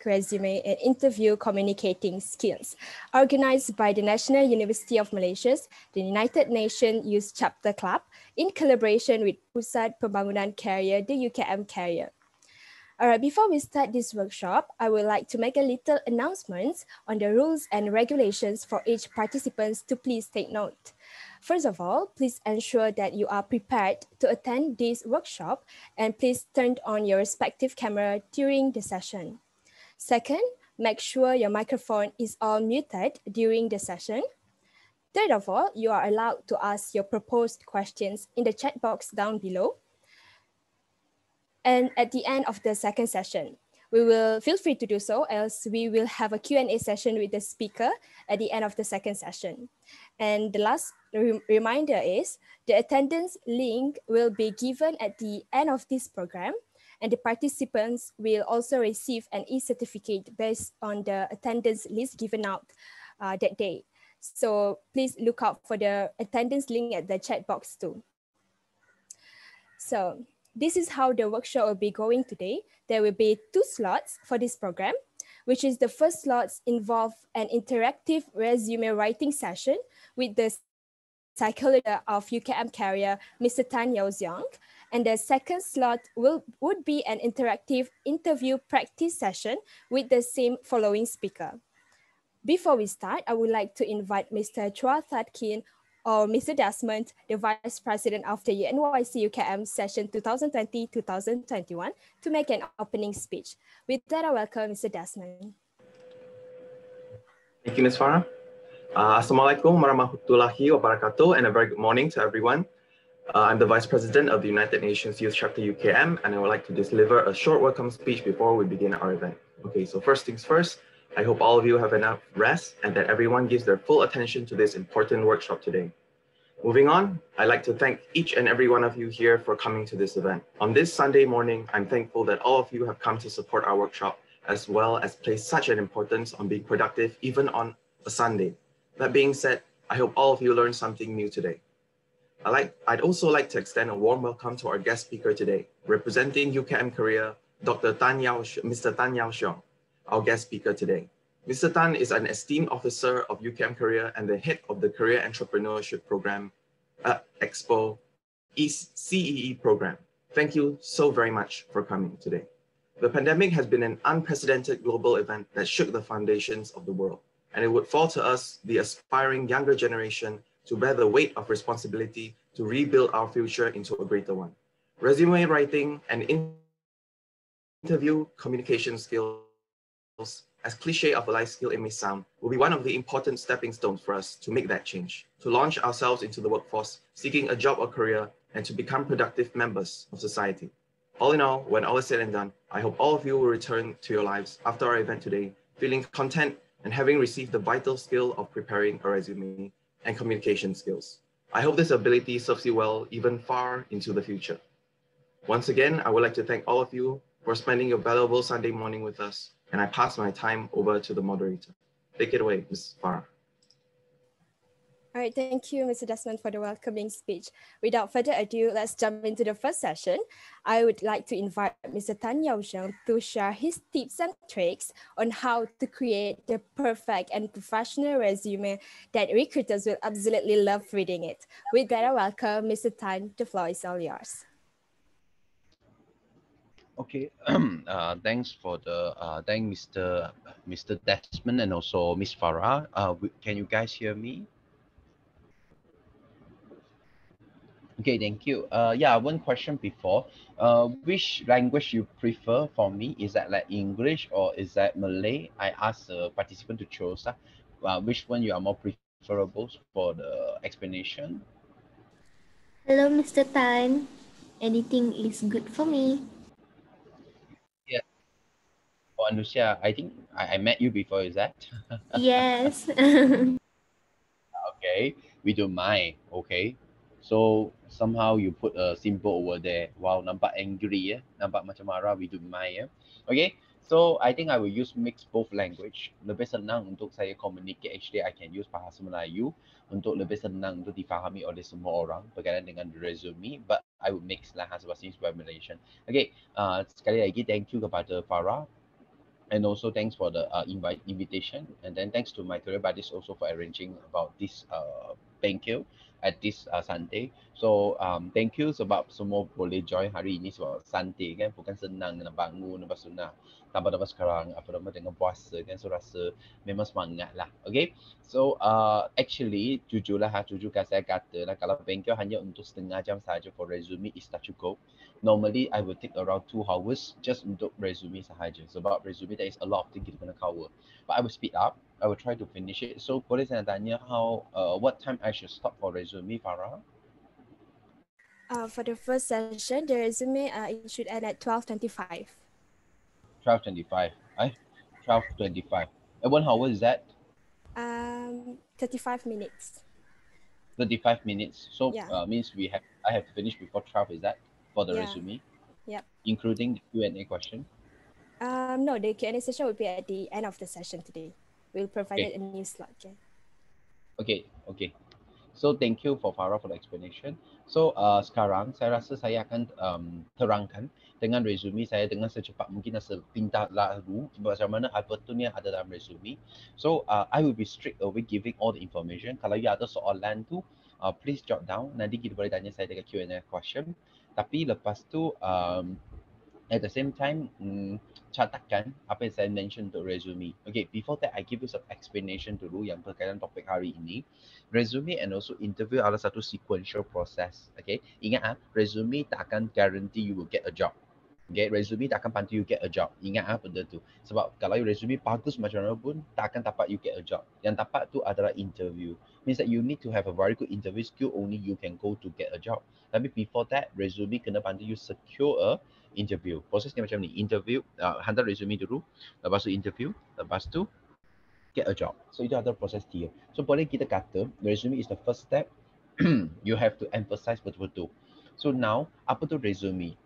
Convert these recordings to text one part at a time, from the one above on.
Fake Resume and Interview Communicating Skills, organized by the National University of Malaysia, the United Nations Youth Chapter Club, in collaboration with Pusat Pembangunan Career, the UKM-Career. All right, before we start this workshop, I would like to make a little announcement on the rules and regulations for each participant to please take note. First of all, please ensure that you are prepared to attend this workshop and please turn on your respective camera during the session. Second, make sure your microphone is all muted during the session. Third of all, you are allowed to ask your proposed questions in the chat box down below. And at the end of the second session, we will feel free to do so, else we will have a Q&A session with the speaker at the end of the second session. And the last reminder is the attendance link will be given at the end of this program, and the participants will also receive an e-certificate based on the attendance list given out that day. So please look out for the attendance link at the chat box too. So this is how the workshop will be going today. There will be 2 slots for this program, which is the first slots involve an interactive resume writing session with the psychologist of UKM-Career, Mr. Tan Xiong. And the second slot would be an interactive interview practice session with the same following speaker. Before we start, I would like to invite Mr. Chua That Kin or Mr. Desmond, the Vice President of the UNYC UKM session 2020-2021, to make an opening speech. With that, I welcome Mr. Desmond. Thank you, Ms. Farah. Assalamualaikum warahmatullahi wabarakatuh, and a very good morning to everyone. I'm the Vice President of the United Nations Youth Chapter UKM, and I would like to deliver a short welcome speech before we begin our event. Okay, so first things first, I hope all of you have enough rest and that everyone gives their full attention to this important workshop today. Moving on, I'd like to thank each and every one of you here for coming to this event. On this Sunday morning, I'm thankful that all of you have come to support our workshop, as well as place such an importance on being productive even on a Sunday. That being said, I hope all of you learned something new today. I'd also like to extend a warm welcome to our guest speaker today, representing UKM-Career, Mr. Tan Xiong, our guest speaker today. Mr. Tan is an esteemed officer of UKM-Career and the head of the Career Entrepreneurship Program, Expo CEE program. Thank you so very much for coming today. The pandemic has been an unprecedented global event that shook the foundations of the world, and it would fall to us, the aspiring younger generation, to bear the weight of responsibility to rebuild our future into a greater one. Resume writing and interview communication skills, as cliche of a life skill it may sound, will be one of the important stepping stones for us to make that change, to launch ourselves into the workforce, seeking a job or career, and to become productive members of society. All in all, when all is said and done, I hope all of you will return to your lives after our event today, feeling content and having received the vital skill of preparing a resume and communication skills. I hope this ability serves you well even far into the future. Once again, I would like to thank all of you for spending your valuable Sunday morning with us, and I pass my time over to the moderator. Take it away, Ms. Farah. All right, thank you, Mr. Desmond, for the welcoming speech. Without further ado, let's jump into the first session. I would like to invite Mr. Tan Xiong to share his tips and tricks on how to create the perfect and professional resume that recruiters will absolutely love reading it. With that, I welcome Mr. Tan. The floor is all yours. Okay, thanks for the thank Mr. Desmond and also Miss Farah. Can you guys hear me? Okay, thank you. Yeah, one question before. Which language you prefer for me? Is that like English or is that Malay? I asked the participant to choose which one you are more preferable for the explanation. Hello, Mr. Tan. Anything is good for me. Yeah. For Anusia, I think I met you before, is that? Yes. Okay, we don't mind. Okay. So somehow you put a symbol over there. Wow, nampak angry ya. Nampak macam marah, we don't mind ya. Okay, so I think I will use mix both language. Lebih senang untuk saya communicate. Actually, I can use bahasa Melayu untuk lebih senang untuk difahami oleh semua orang berkaitan dengan resume. But I will mix lah bahasa English by Malaysian. Okay, sekali lagi thank you kepada Farah And also thanks for the invitation, and then thanks to my career buddies also for arranging about this thank you at this Sunday. So thank you sebab semua boleh join hari ini sebab Sunday kan, bukan senang nak bangun lepas tu nak tambah-tambah sekarang apa nama dengan puasa kan, so rasa memang semangat lah. Okay, so actually jujurlah jujurkan saya kata lah, kalau thank you hanya untuk setengah jam saja for resume is tak cukup. Normally I will take around 2 hours just untuk resume sahaja. Sebab resume there is a lot of things kita kena cover. But I will speed up. I will try to finish it. So boleh saya tanya what time I should stop for resume, Farah? For the first session, the resume it should end at 12:25. 12:25. 12:25. And 1 hour is that? 35 minutes. 35 minutes. So Yeah. Means I have to finish before 12. Is that for the Yeah. resume? Yep. Including the Q&A question. No, the Q&A session will be at the end of the session today. We'll provide Okay. a new slot. Okay. So thank you for Farah for the explanation. So sekarang saya rasa saya akan terangkan dengan resume saya dengan secepat mungkin dan sepintar lalu macam mana apa tu yang ada dalam resume. So I will be straight away giving all the information. Kalau you ada soalan tu please jot down. Nanti kita boleh tanya saya dengan Q&A question. Tapi lepas tu at the same time catatkan apa yang saya mention untuk resume. Okay, before that I give you some explanation dulu yang berkaitan topik hari ini. Resume and also interview adalah satu sequential process. Okay, ingat resume tak akan guarantee you will get a job. Okay, resume tak akan bantu you get a job. Ingat benda tu. Sebab kalau resume bagus macam mana pun tak akan dapat you get a job. Yang dapat tu adalah interview. Means that you need to have a very good interview skill only you can go to get a job. Tapi before that, resume kena bantu you secure a interview. Prosesnya macam ni. Interview, hantar resume dulu. Lepas tu interview. Lepas tu get a job. So itu adalah proses dia. So boleh kita kata resume is the first step. You have to emphasize betul-betul. So now, apa tu resume?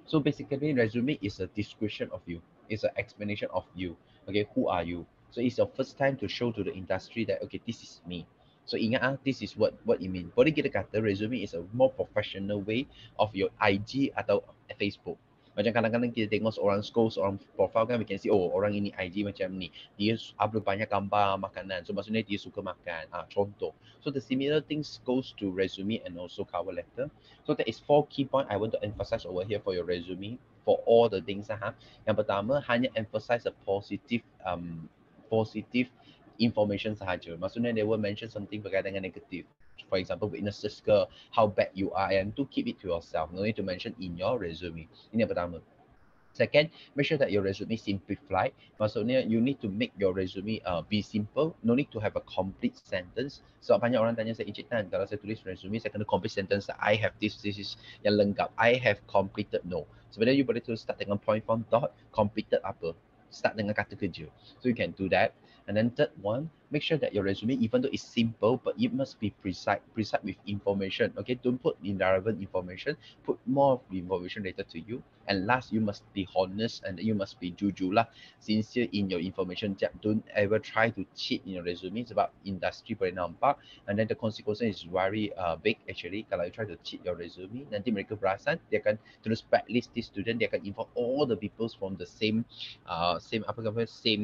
So basically resume is a description of you. It's an explanation of you. Okay, who are you? So it's your first time to show to the industry that okay, this is me. So ingat this is what it mean. Boleh kita kata resume is a more professional way of your IG atau Facebook. Macam kadang-kadang kita tengok seorang scroll, seorang profile kan, we can see, oh orang ini IG macam ni. Dia upload banyak gambar makanan. So maksudnya dia suka makan. Contoh. So the similar things goes to resume and also cover letter. So that is 4 key point I want to emphasize over here for your resume for all the things. Yang pertama, hanya emphasize a positive information sahaja. Maksudnya they will mention something berkaitan dengan negatif. For example, witnesses ke, how bad you are, and to keep it to yourself. No need to mention in your resume. Ini yang pertama. Second, make sure that your resume simplified. Maksudnya, you need to make your resume be simple. No need to have a complete sentence. Sebab banyak orang tanya saya, Encik Tan, kalau saya tulis resume, saya kena complete sentence. I have this is yang lengkap. I have completed. No. Sebenarnya, you boleh tulis start dengan point form dot, completed apa. Start dengan kata kerja. So, you can do that. And then third one, make sure that your resume, even though it's simple, but it must be precise with information. Okay, don't put irrelevant information. Put more of the information related to you. And last, you must be honest and you must be jujur lah, sincere in your information. Don't ever try to cheat in your resume sebab industry boleh nampak. And then the consequence is very big actually. Kalau you try to cheat your resume, nanti mereka perasan dia akan terus blacklist this student. Dia akan inform all the people from the same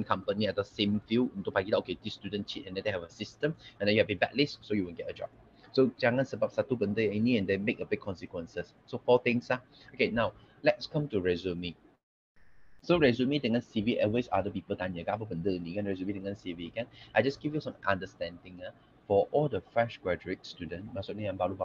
company atau same field untuk bagi tahu okay, this student cheat and then they have a system and then you have been blacklist so you will get a job. So jangan sebab satu benda yang ini and then make a big consequences. So 4 things Okay, now let's come to resume. So resume dengan CV always other people tanya kan apa benda ni kan resume dengan CV kan. I just give you some understanding for all the fresh graduate student, maksudnya yang baru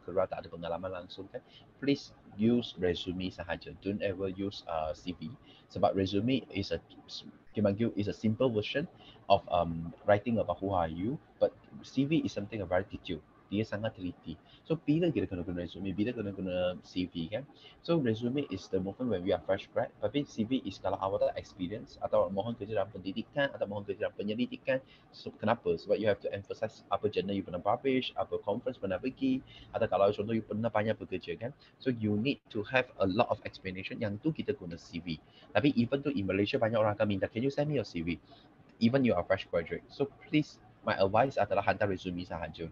keluar tak ada pengalaman langsung kan, please use resume sahaja. Don't ever use CV sebab resume is a simple version of writing about who are you, but CV is something very detailed. Dia sangat teliti. So bila kita kena guna resume, bila kena guna CV kan. So resume is the moment when we are fresh grad. Tapi CV is kalau awak tak experience atau mohon kerja dalam pendidikan atau mohon kerja dalam penyelidikan. So kenapa? Sebab you have to emphasize apa journal you pernah publish, apa conference pernah pergi, atau kalau contoh you pernah banyak bekerja kan. So you need to have a lot of explanation. Yang tu kita guna CV. Tapi even tu in Malaysia banyak orang akan minta, can you send me your CV? Even you are fresh graduate. So please, my advice adalah hantar resume sahaja.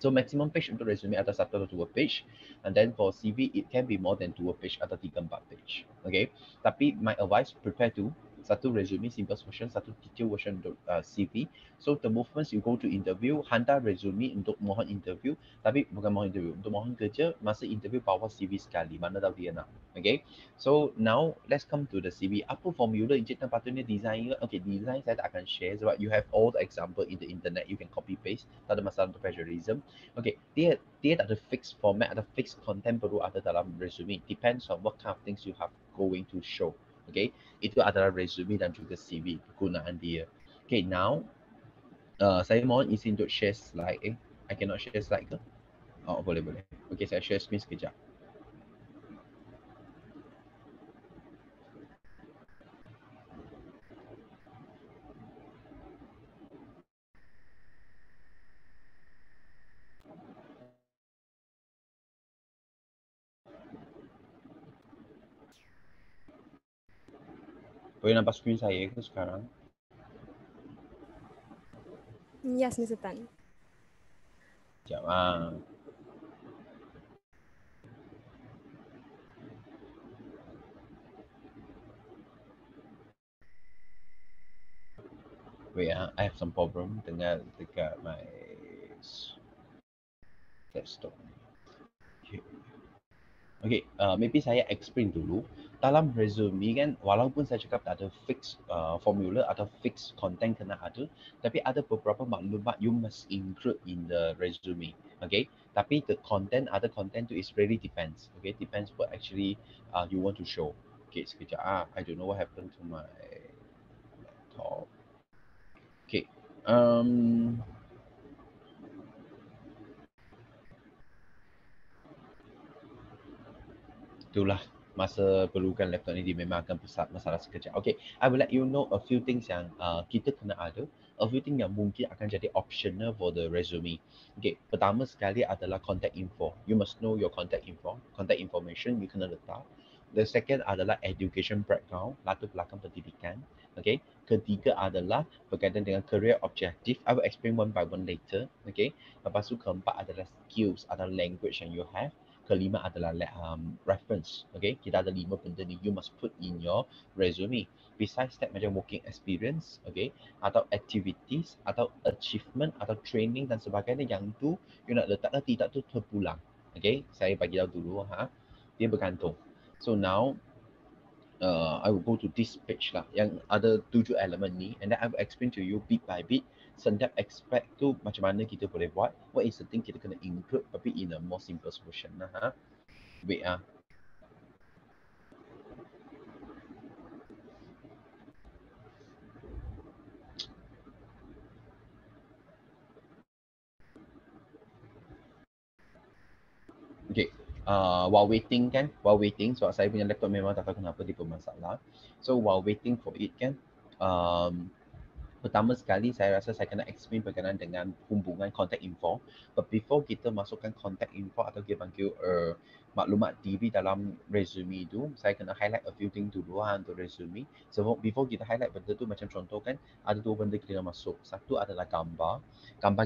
So maximum page untuk resume adalah 1 atau 2 page, and then for CV it can be more than 2 page atau 3-4 page. Okay, tapi my advice, prepare to satu resume simple version, satu detail version untuk CV. So the movements you go to interview, hantar resume untuk mohon interview, tapi bukan mohon interview, untuk mohon kerja, masa interview bawa CV sekali, mana tahu dia nak. Okay, so now let's come to the CV. Apa formula encik tan patutnya design? Okay, design saya tak akan share sebab you have all the example in the internet, you can copy paste, tak ada masalah untuk plagiarism. Okay, dia tak ada fixed format, ada fixed content perlu ada dalam resume. Depends on what kind of things you have going to show. Okay, itu adalah resume dan juga CV kegunaan dia. Okay, now saya mohon izin untuk share slide. I cannot share slide ke? Oh, boleh. Okay, saya share screen sekejap. Boleh nampak screen saya ke sekarang? Yes, Mr. Tan. Sekejap. Wait, I have some problem dengan dekat my desktop. Okay, maybe saya explain dulu. Dalam resume kan, walaupun saya cakap tak ada fix formula atau fix content kena ada, tapi ada beberapa maklumat you must include in the resume. Okay, tapi the content, other content tu is really depends. Okay, depends what actually you want to show. Okay, sekejap. I don't know what happened to my laptop. Okay, itulah masa perlukan laptop ni dia memang akan masalah sekejap. Okay, I will let you know a few things yang kita kena ada, a few things yang mungkin akan jadi optional for the resume. Okay, pertama sekali adalah contact info. You must know your contact information you kena letak. The second adalah education background, latar belakang pendidikan. Okay, ketiga adalah berkaitan dengan career objective. I will explain one by one later. Okay, lepas tu keempat adalah skills atau language yang you have. Kelima adalah reference. Okay, kita ada 5 benda ni you must put in your resume. Besides that, macam working experience, okay, atau activities, atau achievement, atau training dan sebagainya, yang tu you nak letak tidak tu terpulang. Okay, saya bagi tahu dulu dia bergantung. So now I will go to this page lah yang ada 7 elemen ni, and then I will explain to you bit by bit setiap aspek tu macam mana kita boleh buat, what is the thing kita kena include, tapi in a more simple version lah. Wait Okay, while waiting sebab saya punya laptop memang tak tahu kenapa dia bermasalah. So while waiting for it kan, pertama sekali saya rasa saya kena explain berkenaan dengan hubungan contact info. But before kita masukkan contact info atau kita panggil maklumat diri dalam resume tu, saya kena highlight a few things dulu untuk resume. So before kita highlight benda tu, macam contoh kan, ada 2 benda kita kena masuk. Satu adalah gambar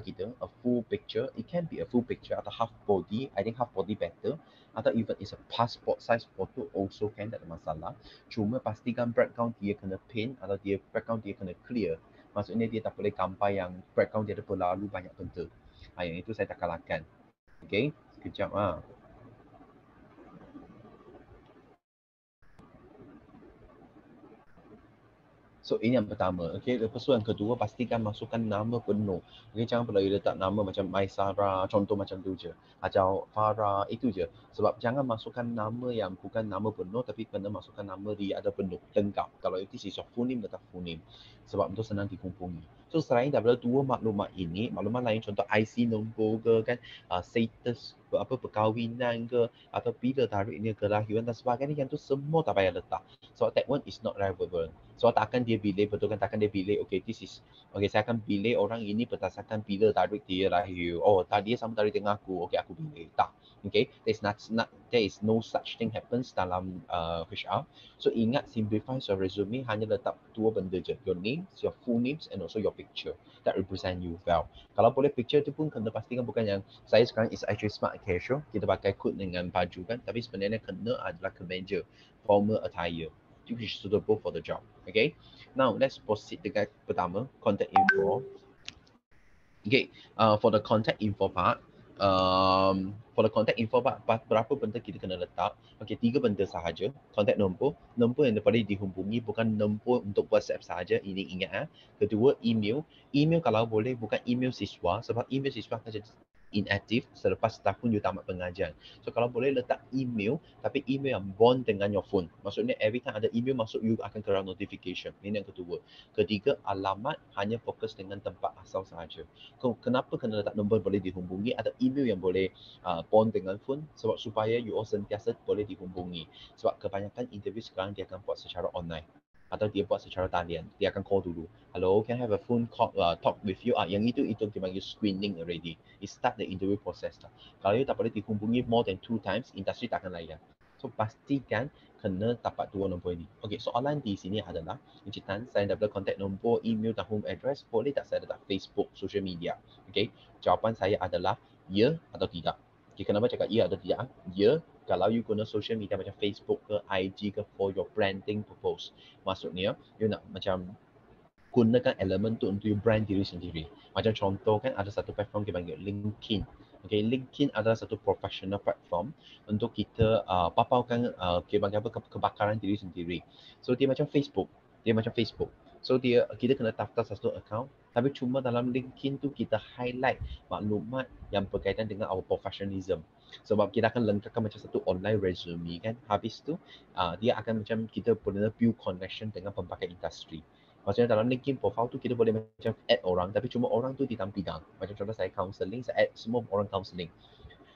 kita, a full picture. It can be a full picture atau half body. I think half body better. Atau even is a passport size photo also can, tak ada masalah. Cuma pastikan background dia kena paint atau background dia kena clear. Maksudnya dia tak boleh gambar yang background dia ada terlalu banyak benda. Yang itu saya tak kalahkan. Okay, sekejap So ini yang pertama. Okay, lepas tu yang kedua, pastikan masukkan nama penuh. Okay, jangan pula you letak nama macam Sarah, contoh macam tu je. Atau Farah, itu je. Sebab jangan masukkan nama yang bukan nama penuh, tapi kena masukkan nama dia ada penuh, lengkap. Kalau itu is your full name, letak full name. Sebab itu senang dihubungi. So selain daripada 2 maklumat ini, maklumat lain contoh IC nombor ke kan, status perkahwinan ke, atau bila tariknya kelahiran dan sebagainya, yang tu semua tak payah letak. So that one is not relevant. So takkan dia pilih, betul kan, takkan dia pilih, okay, this is, okay, saya akan pilih orang ini berdasarkan bila tarik dia lahir. Oh, dia sama tarik dengan aku, okay, aku pilih. Tak. Okay, there is no such thing happens dalam HR. So ingat, simplify your resume, hanya letak 2 benda je, your names, your full names and also your picture. picture that represent you well. Kalau boleh picture tu pun kena pastikan bukan yang saya sekarang is actually smart casual, kita pakai coat dengan baju kan, tapi sebenarnya kena adalah kemeja, formal attire, which is suitable for the job. Okay, now let's proceed dengan pertama, contact info. Okay, for the contact info part, berapa benda kita kena letak? Okay, 3 benda sahaja. Contact nombor yang boleh dihubungi, bukan nombor untuk WhatsApp sahaja. Ini ingat. Kedua, email. Email kalau boleh bukan email siswa, sebab email siswa akan jadi inaktif selepas tahun you tamat pengajian. So kalau boleh letak email, tapi email yang bond dengan your phone. Maksudnya every time ada email masuk, you akan kerana notification. Ini yang kedua. Ketiga, alamat hanya fokus dengan tempat asal sahaja. Kenapa kena letak nombor boleh dihubungi, ada email yang boleh bond dengan phone, sebab supaya you all sentiasa boleh dihubungi. Sebab kebanyakan interview sekarang dia akan buat secara online atau dia buat secara talian. Dia akan call dulu. Hello, can I have a phone call, talk with you? Yang itu dipanggil screening already. It start the interview process lah. Kalau you tak boleh dihubungi more than 2 times, industri tak akan layan. So pastikan kena dapat 2 nombor ini. Okay, soalan di sini adalah, Encik Tan, saya dah contact nombor, email dan home address, boleh tak saya letak Facebook, social media? Okay, jawapan saya adalah ya atau tidak. Okay, kenapa cakap ya atau tidak? Ya, kalau you guna social media macam Facebook ke IG ke for your branding purpose. Maksudnya, you nak macam gunakan elemen tu untuk you brand diri sendiri. Macam contoh kan, ada satu platform kita panggil LinkedIn. Okay, LinkedIn adalah satu professional platform untuk kita paparkan kebakaran diri sendiri. So dia macam Facebook. So kita kena daftar satu account, tapi cuma dalam LinkedIn tu kita highlight maklumat yang berkaitan dengan our professionalism. Sebab kita akan lengkapkan macam satu online resume kan. Habis tu dia akan macam kita boleh build connection dengan pelbagai industri. Maksudnya dalam LinkedIn profile tu kita boleh macam add orang, tapi cuma orang tu di dalam bidang. Macam contoh saya counselling, saya add semua orang counselling.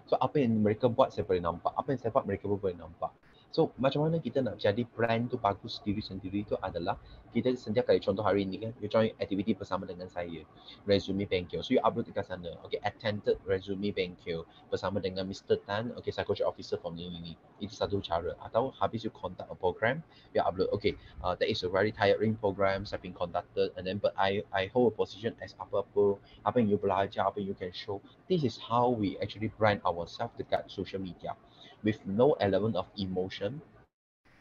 So apa yang mereka buat saya boleh nampak, apa yang saya buat mereka pun boleh nampak. So macam mana kita nak jadi brand tu bagus diri sendiri tu adalah kita setiap kali, contoh hari ini kan, you join aktiviti bersama dengan saya, resume bengkel. So you upload dekat sana, okay, attended resume bengkel bersama dengan Mr. Tan, okay, psychology officer from ini. Itu satu cara. Atau habis you conduct a program, you upload, okay, that is a very tiring program, I've been conducted, and then but I hold a position as apa yang you belajar, apa yang you can show. This is how we actually brand ourselves dekat social media, with no element of emotion,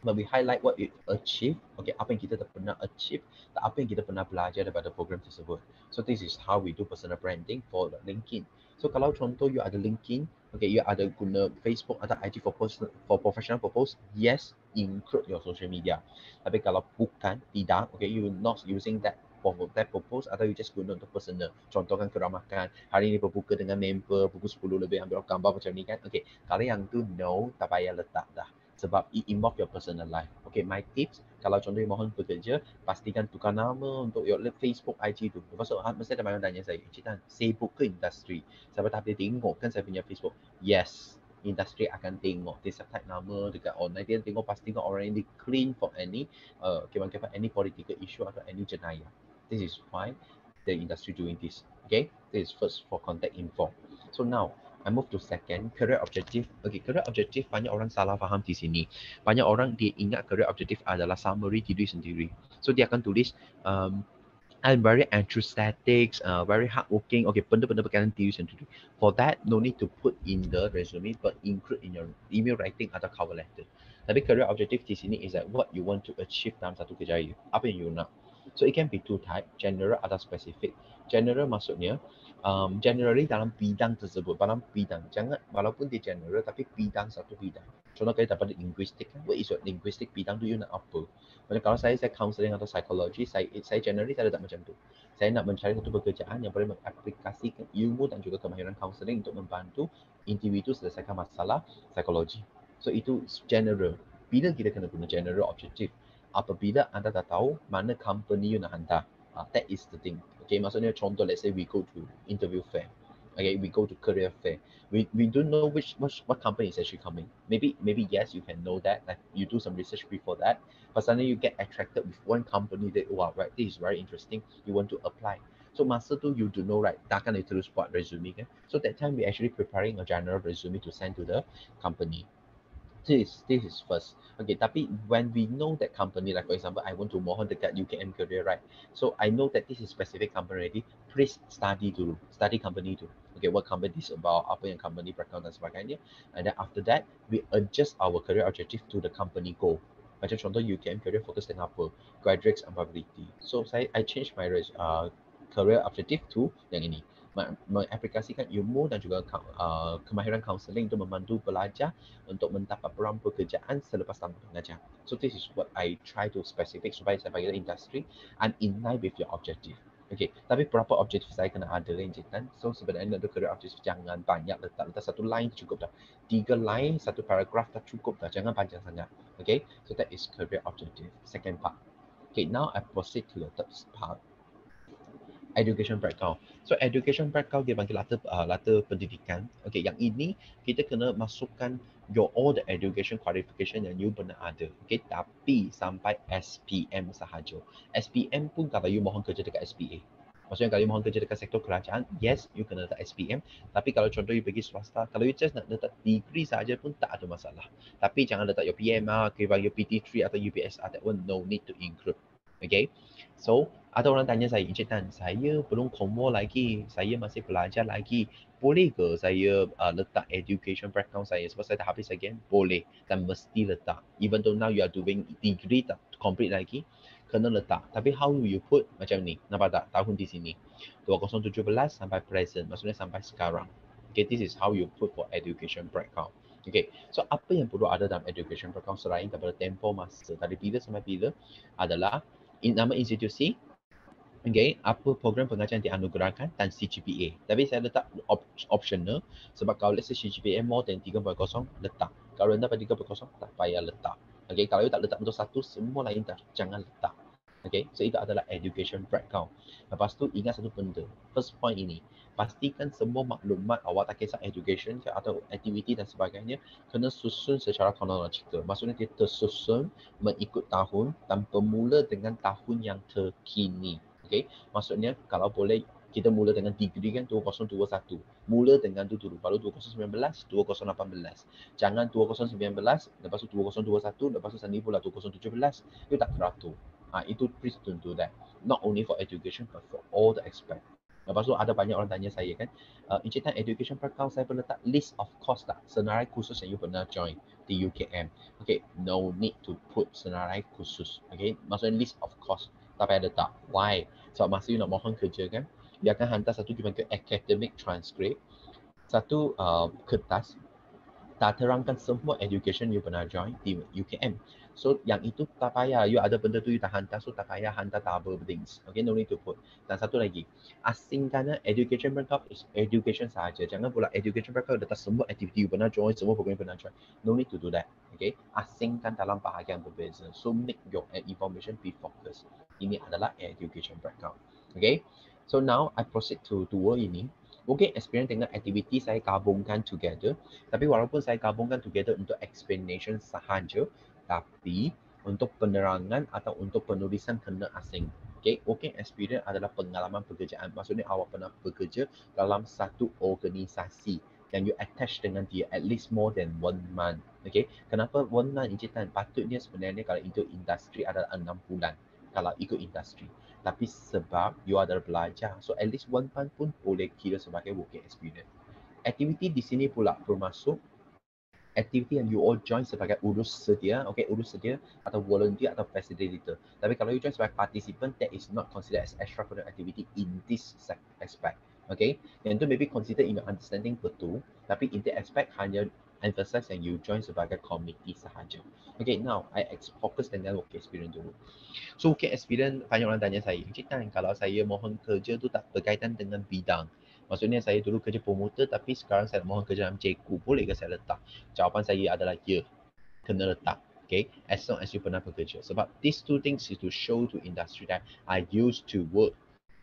but we highlight what we achieve, okay, apa yang kita pernah achieve, dan apa yang kita pernah belajar daripada program tersebut. So this is how we do personal branding for LinkedIn. So kalau contoh you ada LinkedIn, okay, you ada guna Facebook atau IG for professional purpose, yes, include your social media. Tapi kalau bukan, tidak, okay, you not using that for that purpose, atau you just guna untuk personal. Contohkan keramakan, hari ini berbuka dengan member, pukul 10 lebih ambil gambar macam ni kan. Okay, kalau yang tu no, tak payah letak dah. Sebab it involve your personal life. Okay, my tips, kalau contoh you mohon bekerja, pastikan tukar nama untuk your Facebook, IG tu. Lepas tu, mesti ada orang tanya saya, Encik Tan, sibuk ke industri? Siapa tak boleh tengok kan saya punya Facebook? Yes, industri akan tengok. Dia type nama dekat online, dia tengok pastikan orang ini clean for any any political issue atau any jenayah. This is why the industry doing this. Okay, this is first for contact info. So now I move to second, career objective. Okay, career objective banyak orang salah faham di sini. Banyak orang dia ingat career objective adalah summary diri sendiri. So dia akan tulis I'm very enthusiastic, very hardworking. Okay, benda-benda berkaitan diri sendiri. For that, no need to put in the resume, but include in your email writing atau cover letter. Tapi career objective di sini is that what you want to achieve dalam satu kerjaya. Apa yang you nak. So it can be two type, general atau specific. General maksudnya, generally dalam bidang tersebut, dalam bidang. Jangan, walaupun dia general, tapi bidang satu bidang. Contoh kali dapat linguistik kan, what is your linguistic bidang tu you nak apa? Macam kalau saya counselling atau psikologi, saya generally saya tak macam tu. Saya nak mencari satu pekerjaan yang boleh mengaplikasikan ilmu dan juga kemahiran counselling untuk membantu individu selesaikan masalah psikologi. So itu general. Bila kita kena guna general objective? Apabila anda dah tahu mana company you nak hantar. That is the thing. Okay, maksudnya contoh, let's say we go to interview fair. Okay, we go to career fair. We don't know what company is actually coming. Maybe yes, you can know that. Like you do some research before that. But suddenly you get attracted with one company that, wow, right, this is very interesting. You want to apply. So masa tu you do know, right, takkan dia terus buat resume kan. So that time we actually preparing a general resume to send to the company. This is first. Okay, tapi when we know that company, like for example, I want to mohon dekat UKM-Career, right? So I know that this is specific company already. Please study dulu, study company dulu. Okay, what company is about, apa yang company background dan sebagainya. And then after that, we adjust our career objective to the company goal. Macam contoh UKM-Career fokus dengan apa? Graduates employability. So I change my career objective to yang ini. Mengaplikasikan ilmu dan juga kemahiran kaunseling untuk membantu pelajar untuk mendapat peluang pekerjaan selepas tamat mengajar. So this is what I try to specific supaya saya bagi industri and in line with your objective. Okay, tapi berapa objektif saya kena ada Encik Tan? So sebenarnya untuk career objective jangan banyak letak satu line cukup dah. 3 line, satu paragraph dah cukup dah. Jangan panjang sangat. Okay, so that is career objective. Second part. Okay, now I proceed to the third part. Education background. So education background dia panggil latar pendidikan. Okay, yang ini kita kena masukkan your all the education qualification yang you pernah ada. Okay, tapi sampai SPM sahaja. SPM pun kalau you mohon kerja dekat SPA. Maksudnya kalau you mohon kerja dekat sektor kerajaan, yes, you kena letak SPM. Tapi kalau contoh you pergi swasta, kalau you just nak letak degree sahaja pun tak ada masalah. Tapi jangan letak your PMR, your PT3 atau UPSR, that one no need to include. Okay, so ada orang tanya saya, Encik Tan, saya belum komo lagi, saya masih belajar lagi. Boleh ke saya letak education background saya sebab saya dah habis again? Boleh dan mesti letak. Even though now you are doing degree tak complete lagi, kena letak. Tapi how do you put macam ni? Nampak tak? Tahun di sini. 2017 sampai present, maksudnya sampai sekarang. Okay, this is how you put for education background. Okay, so apa yang perlu ada dalam education background selain daripada tempoh masa dari bila sampai bila adalah nama institusi, okay, apa program pengajaran dianugerahkan dan CGPA. Tapi saya letak optional sebab kalau let's say CGPA more than 3.0 letak. Kalau rendah pada 3.0 tak payah letak. Okay, kalau you tak letak untuk satu, semua lain tak, jangan letak. Okay, so itu adalah education background. Lepas tu ingat satu benda, first point ini, pastikan semua maklumat awak tak kisah education atau aktiviti dan sebagainya kena susun secara kronologikal. Maksudnya dia tersusun mengikut tahun dan bermula dengan tahun yang terkini. Okay, maksudnya kalau boleh kita mula dengan degree kan 2021. Mula dengan tu dulu, baru 2019, 2018. Jangan 2019, lepas tu 2021, lepas tu sendiri pula 2017. Itu tak teratur. Itu please don't do that. Not only for education but for all the aspect. Lepas tu ada banyak orang tanya saya kan, Encik Tan, education background saya perlu letak list of course tak? Senarai khusus yang you pernah join di UKM. Okay, no need to put senarai khusus. Okay, maksudnya list of course. Tak payah letak. Why? Sebab masa you nak mohon kerja kan, dia akan hantar satu dipanggil academic transcript, satu kertas tak terangkan semua education you pernah join di UKM. So yang itu tak payah, you ada benda tu you tak hantar, so tak payah hantar double things. Okay, no need to put. Dan satu lagi, asingkan education background is education sahaja. Jangan pula education background letak semua activity you pernah join, semua program you pernah join. No need to do that. Okay, asingkan dalam bahagian berbeza. So make your information be focused. Ini adalah education background. Okay, so now I proceed to dua ini. Mungkin experience dengan aktiviti saya gabungkan together. Tapi walaupun saya gabungkan together untuk explanation sahaja, tapi untuk penerangan atau untuk penulisan kena asing. Okay, working experience adalah pengalaman pekerjaan. Maksudnya awak pernah bekerja dalam satu organisasi yang you attach dengan dia at least more than 1 month. Okay, kenapa 1 month Encik Tan? Patutnya sebenarnya kalau untuk industri adalah 6 bulan. Kalau ikut industri. Tapi sebab you adalah belajar, so at least 1 month pun boleh kira sebagai working experience. Aktiviti di sini pula bermasuk aktiviti yang you all join sebagai urus sedia, okay, urus sedia atau volunteer atau facilitator. Tapi kalau you join sebagai participant, that is not considered as extracurricular activity in this aspect. Okay, yang tu maybe consider in your understanding betul, tapi in that aspect hanya emphasize yang you join sebagai committee sahaja. Okay, now I fokus dengan working experience dulu. So working experience, banyak orang tanya saya, Encik Tan, kalau saya mohon kerja tu tak berkaitan dengan bidang. Maksudnya saya dulu kerja promoter tapi sekarang saya mohon kerja dalam cikgu, boleh ke saya letak? Jawapan saya adalah ya, kena letak. Okay, as long as you pernah bekerja. Sebab these two things is to show to industry that I used to work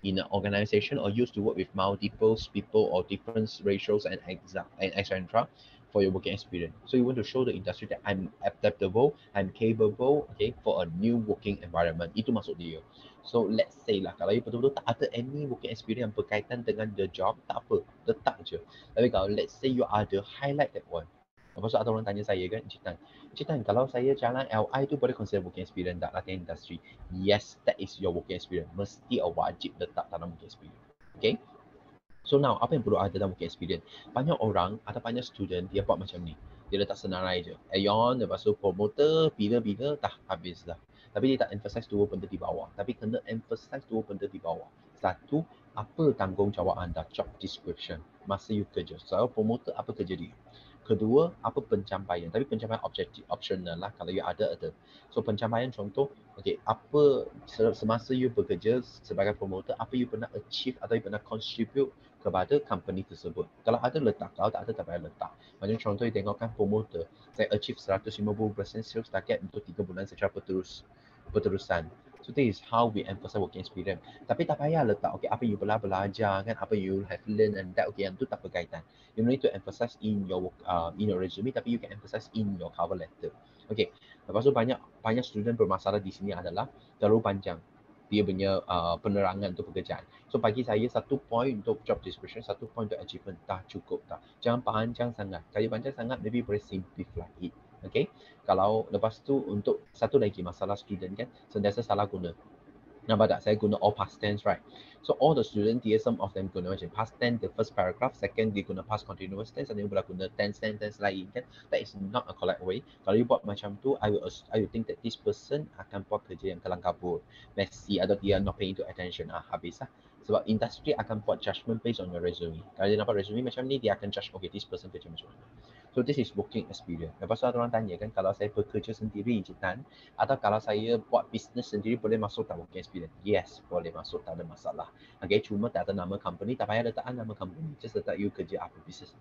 in an organization or used to work with multiple people or different ratios and etc. for your working experience. So you want to show the industry that I'm adaptable, I'm capable, okay, for a new working environment. Itu maksud dia. So let's say lah, kalau you betul-betul tak ada any working experience yang berkaitan dengan the job, tak apa, letak je. Tapi kalau let's say you ada, highlight that one. Lepas tu ada orang tanya saya kan, Encik Tan, kalau saya jalan LI tu boleh consider working experience tak latihan industri? Yes, that is your working experience. Mesti wajib letak dalam working experience. Okay? So now, apa yang perlu ada dalam working experience? Banyak orang atau banyak student, dia buat macam ni. Dia letak senarai je. Aeon, lepas tu promoter, bila-bila, dah habis dah. Tapi dia tak emphasize dua benda di bawah. Tapi kena emphasize dua benda di bawah. Satu, apa tanggungjawab anda? Job description. Masa you kerja. So, promoter, apa kerja dia? Kedua, apa pencapaian? Tapi pencapaian objektif, optional lah. Kalau you ada. So, pencapaian contoh, okay, apa semasa you bekerja sebagai promoter, apa you pernah achieve atau you pernah contribute kepada company tersebut. Kalau ada letak, kalau tak ada tak payah letak. Macam contoh you tengokkan promoter, saya achieve 150% sales target untuk 3 bulan secara berterusan. So this is how we emphasize working experience. Tapi tak payah letak, okay, apa you belajar kan, apa you have learned and that, okay, yang tu tak berkaitan. You need to emphasize in your resume, tapi you can emphasize in your cover letter. Okay, lepas tu banyak student bermasalah di sini adalah terlalu panjang dia punya penerangan untuk pekerjaan. So bagi saya satu point untuk job description, satu point untuk achievement dah cukup tak. Jangan panjang sangat. Kalau panjang sangat, maybe boleh simplify it. Okay. Kalau lepas tu untuk satu lagi masalah student kan, sentiasa salah guna. Nampak tak? Saya guna all past tense, right? So all the student here, some of them guna macam past tense, the first paragraph, second dia guna past continuous tense, and then pula guna tense lain kan. That is not a correct way. Kalau you buat macam tu, I will think that this person akan buat kerja yang kelang kabut, messy, atau dia not paying to attention. Habis lah. Sebab industri akan buat judgment based on your resume. Kalau dia nampak resume macam ni, dia akan judge, okay, this person kerja macam mana. So this is working experience. Lepas tu ada orang tanya kan, kalau saya bekerja sendiri, Encik Tan, atau kalau saya buat bisnes sendiri, boleh masuk tak working experience? Yes, boleh masuk, tak ada masalah. Okay, cuma tak ada nama company, tak payah letak nama company. Just letak you kerja apa bisnes.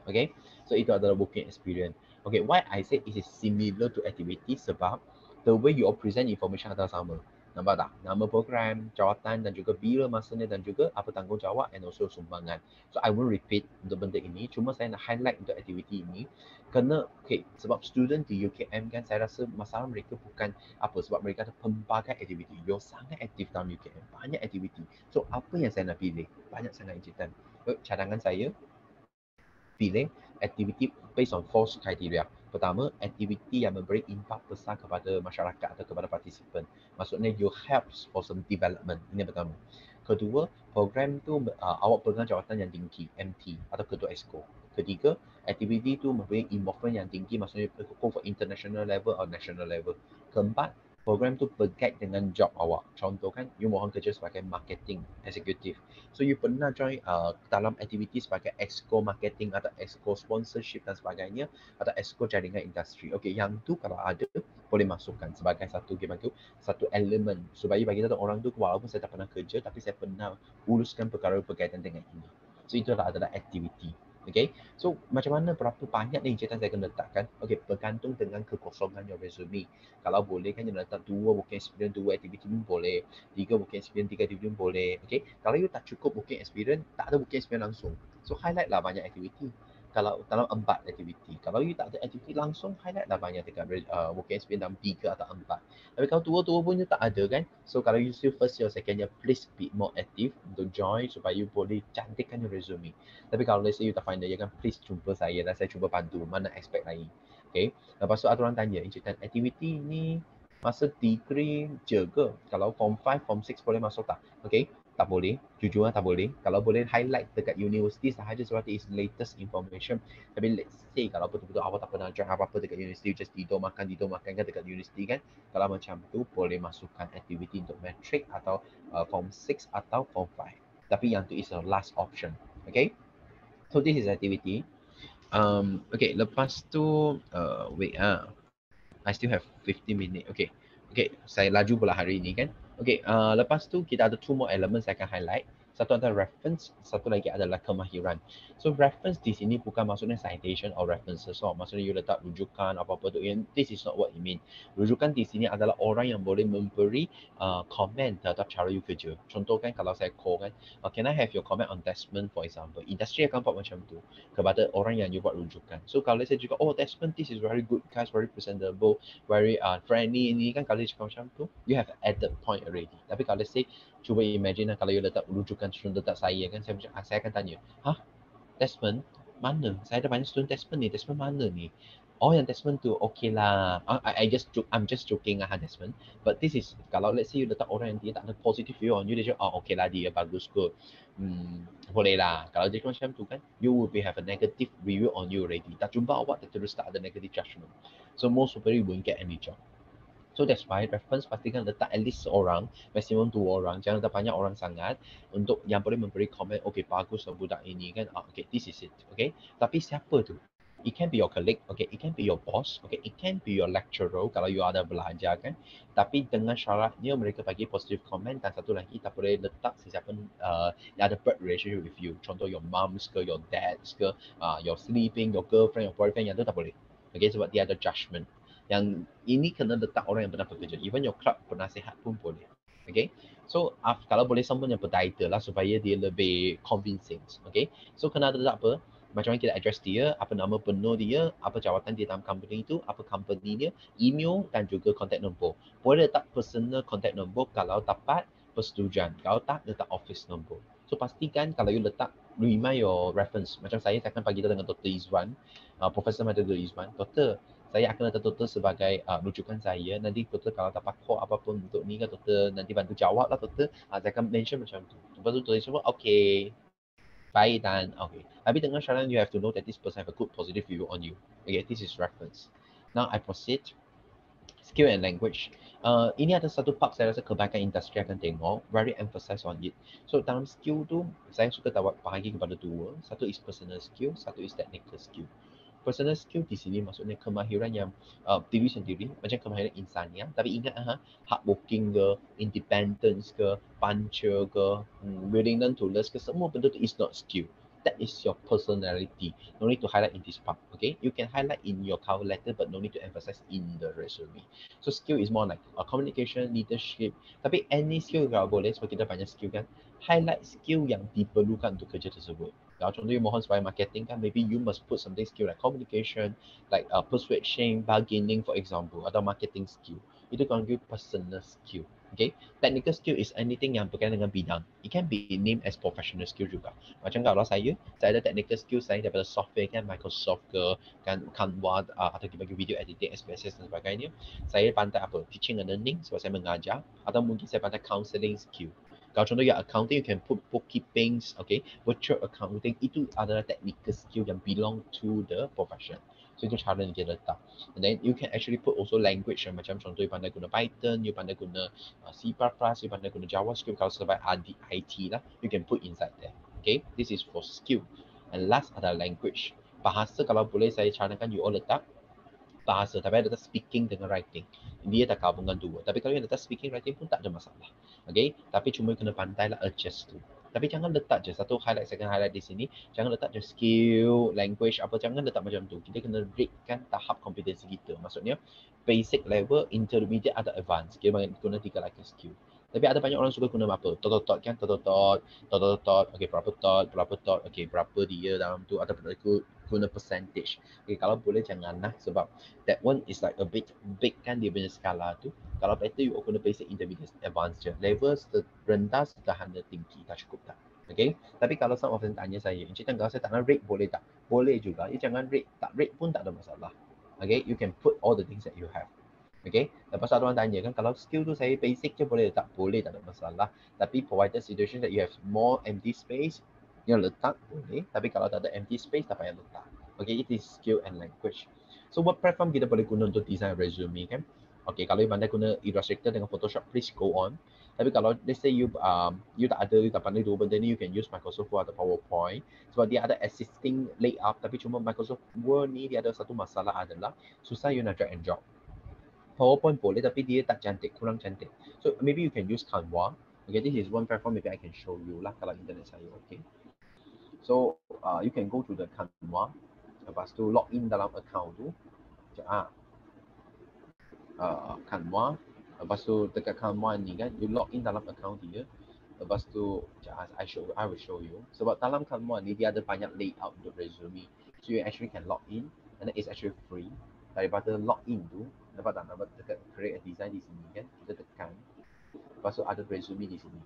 Okay, so itu adalah working experience. Okay, why I say it is similar to activity sebab the way you present information adalah sama. Nampak tak? Nama program, jawatan dan juga bila masanya dan juga apa tanggungjawab and also sumbangan. So I will repeat untuk benda ini. Cuma saya nak highlight untuk aktiviti ini. Kerana, okay, sebab student di UKM kan, saya rasa masalah mereka bukan apa. Sebab mereka ada pelbagai aktiviti. You're sangat aktif dalam UKM. Banyak aktiviti. So apa yang saya nak pilih? Banyak sangat Encik Tan. Cadangan saya, pilih aktiviti based on 4 criteria. Pertama, aktiviti yang memberi impak besar kepada masyarakat atau kepada partisipan. Maksudnya, you helps for some development. Ini yang pertama. Kedua, program tu awak pegang jawatan yang tinggi, MT atau ketua exco. Ketiga, aktiviti tu memberi involvement yang tinggi, maksudnya go for international level atau national level. Keempat, program tu berkait dengan job awak. Contoh kan, you mohon kerja sebagai marketing executive. So you pernah join dalam aktiviti sebagai exco marketing atau exco sponsorship dan sebagainya, atau exco jaringan industri. Okay, yang tu kalau ada boleh masukkan sebagai satu elemen supaya bagi tahu orang tu, walaupun saya tak pernah kerja tapi saya pernah uruskan perkara berkaitan dengan ini. So itu adalah aktiviti. Okay, so macam mana berapa banyak ni Encik Tan saya kena letakkan? Okay, bergantung dengan kekosongan your resume. Kalau boleh kan you letak 2 working experience, 2 aktiviti pun boleh. 3 working experience, 3 aktiviti pun boleh. Okay, kalau you tak cukup working experience, tak ada working experience langsung. So highlight lah banyak aktiviti. Kalau dalam 4 aktiviti. Kalau you tak ada aktiviti langsung, highlight lah banyak dekat working experience dalam 3 atau 4. Tapi kalau tua-tua pun you tak ada kan. So kalau you still first year, second year, please be more active untuk join supaya you boleh cantikkan your resume. Tapi kalau let's say you tak final year kan, please jumpa saya dan saya cuba bantu. Mana aspek lain. Okay. Lepas tu ada orang tanya, Encik Tan, aktiviti ni masa degree je ke? Kalau form 5, form 6 boleh masuk tak? Okay. Tak boleh, jujur tak boleh. Kalau boleh highlight dekat universiti sahaja sebab it is latest information. Tapi let's say kalau betul-betul awak tak pernah join apa-apa dekat universiti, just tidur makan kan dekat universiti kan. Kalau macam tu boleh masukkan aktiviti untuk matric atau form 6 atau form 5. Tapi yang tu is the last option. Okay. So this is activity. Okay, lepas tu wait I still have 50 minutes. Okay. Okay, saya laju pula hari ini kan. Okay, lepas tu kita ada 2 more elements saya akan highlight. Satu adalah reference, satu lagi adalah kemahiran. So reference di sini bukan maksudnya citation or references. So maksudnya you letak rujukan apa-apa tu. This is not what it mean. Rujukan di sini adalah orang yang boleh memberi komen terhadap cara you kerja. Contoh kan kalau saya call kan, can I have your comment on Desmond for example. Industri akan buat macam tu kepada orang yang you buat rujukan. So kalau saya cakap, oh Desmond, this is very good guys, very presentable, very friendly, ini kan kalau cakap macam tu, you have added point already. Tapi kalau say, cuba imagine kalau you letak rujukan letak saya kan, saya akan tanya, Desmond, Mana? Saya ada banyak student Desmond ni. Desmond mana ni? Oh, yang Desmond tu okay lah. I'm just joking lah Desmond. But this is, kalau let's say you letak orang yang dia tak ada positive view on you, dia cakap, oh okay lah dia bagus kot. Boleh lah. Kalau dia macam tu kan, you will have a negative review on you already. Tak jumpa awak, tak terus tak ada negative judgment. So most probably you won't get any job. So that's why reference pastikan letak at least seorang, maximum 2 orang, jangan letak banyak orang sangat untuk yang boleh memberi komen, okay bagus lah budak ini kan, okay this is it, okay. Tapi siapa tu? It can be your colleague, okay, it can be your boss, okay, it can be your lecturer kalau you ada belajar kan. Tapi dengan syaratnya mereka bagi positive comment dan satu lagi tak boleh letak sesiapa yang ada bad relationship with you. Contoh your moms ke, your dads ke, your sleeping, your girlfriend, your boyfriend, yang tu tak boleh. Okay, sebab dia ada judgment. Yang ini kena letak orang yang pernah bekerja. Even your club penasihat pun boleh. Okay. So, kalau boleh semua yang bertitle lah supaya dia lebih convincing. Okay. So, kena letak apa? Macam mana kita address dia, apa nama penuh dia, apa jawatan dia dalam company itu, apa company dia, email dan juga contact number. Boleh letak personal contact number kalau dapat persetujuan. Kalau tak, letak office number. So, pastikan kalau you letak, remind your reference. Macam saya akan bagi tahu dengan Dr. Izwan, Profesor Dr. Izwan. Dr. Saya akan letak Doktor sebagai rujukan saya. Nanti Doktor kalau dapat call apapun untuk ni kan Doktor nanti bantu jawab lah Doktor. Saya akan mention macam tu. Lepas tu Doktor semua okay. Baik dan okay. Tapi dengan syarat you have to know that this person have a good positive view on you. Okay, this is reference. Now I proceed. Skill and language. Ini ada satu part saya rasa kebanyakan industri akan tengok. Very emphasize on it. So dalam skill tu, saya suka bahagi kepada dua. Satu is personal skill, satu is technical skill. Personal skill di sini maksudnya kemahiran yang diri sendiri, macam kemahiran insaniah. Tapi ingat hardworking ke, independence ke, puncher ke, willingness to learn ke, semua benda tu is not skill. That is your personality. No need to highlight in this part, okay? You can highlight in your cover letter, but no need to emphasize in the resume. So skill is more like communication, leadership. Tapi any skill kalau boleh, sebab kita banyak skill kan, highlight skill yang diperlukan untuk kerja tersebut. Kalau contohnya mohon sebagai marketing kan, maybe you must put something skill like communication, like persuasion, bargaining for example, atau marketing skill. Itu kalau personal skill. Okay, technical skill is anything yang berkaitan dengan bidang. It can be named as professional skill juga. Macam kalau saya ada technical skill saya daripada software kan, Microsoft ke, kan Canva atau bagi video editing, SPSS dan sebagainya. Saya pandai apa? Teaching and learning sebab saya mengajar, atau mungkin saya pandai counselling skill. Kalau contoh ya accounting, you can put bookkeeping, okay, virtual accounting, itu adalah technical skill yang belong to the profession. So itu cara yang kita letak. And then you can actually put also language macam contoh you pandai guna Python, you pandai guna C++, you pandai guna JavaScript, kalau sebagai IT lah, you can put inside there. Okay, this is for skill. And last adalah language. Bahasa kalau boleh saya carakan you all letak bahasa, tapi ada speaking dengan writing. Dia tak gabungan dua. Tapi kalau yang letak speaking, writing pun tak ada masalah. Okay, tapi cuma kena pandai lah adjust tu. Tapi jangan letak je satu highlight, saya akan highlight di sini. Jangan letak je skill, language apa, jangan letak macam tu. Kita kena ratekan tahap kompetensi kita. Maksudnya basic level, intermediate atau advanced. Kita guna 3 lagi skill. Tapi ada banyak orang suka guna apa? Tot kan, tot. Okay, berapa tot, okay, berapa dia dalam tu, atau guna percentage. Okay, kalau boleh janganlah sebab that one is like a bit big kan dia punya skala tu. Kalau better you guna basic, intermediate, advanced je. Level rendah, sederhana, tinggi tak cukup tak. Okay, tapi kalau some of them tanya saya, Encik Tan, kalau saya tak nak rate boleh tak? Boleh juga, you jangan rate, tak rate pun tak ada masalah. Okay, you can put all the things that you have. Okay, lepas tu ada orang tanya kan, kalau skill tu saya basic je boleh tak? Boleh, tak ada masalah. Tapi provided situation that you have more empty space, yang letak boleh. Tapi kalau tak ada empty space, tak payah letak. Okay, it is skill and language. So what platform kita boleh guna untuk design resume kan? Okay, kalau you pandai guna Illustrator dengan Photoshop, please go on. Tapi kalau let's say you tak ada, you tak pandai dua benda ni, you can use Microsoft Word atau PowerPoint. Sebab dia ada assisting layout, tapi cuma Microsoft Word ni dia ada satu masalah adalah susah you nak drag and drop. PowerPoint boleh tapi dia tak cantik, kurang cantik. So maybe you can use Canva. Okay, this is one platform maybe I can show you lah kalau internet saya, okay. So you can go to the Canva. Lepas tu log in dalam account tu. Canva. Lepas tu dekat Canva ni kan, you log in dalam account dia. Lepas tu I will show you. Sebab dalam Canva ni dia ada banyak layout untuk resume. So you actually can log in and then it's actually free. Daripada log in tu, dapat tak dapat dekat create a design di sini kan, kita tekan. Lepas tu ada resume di sini.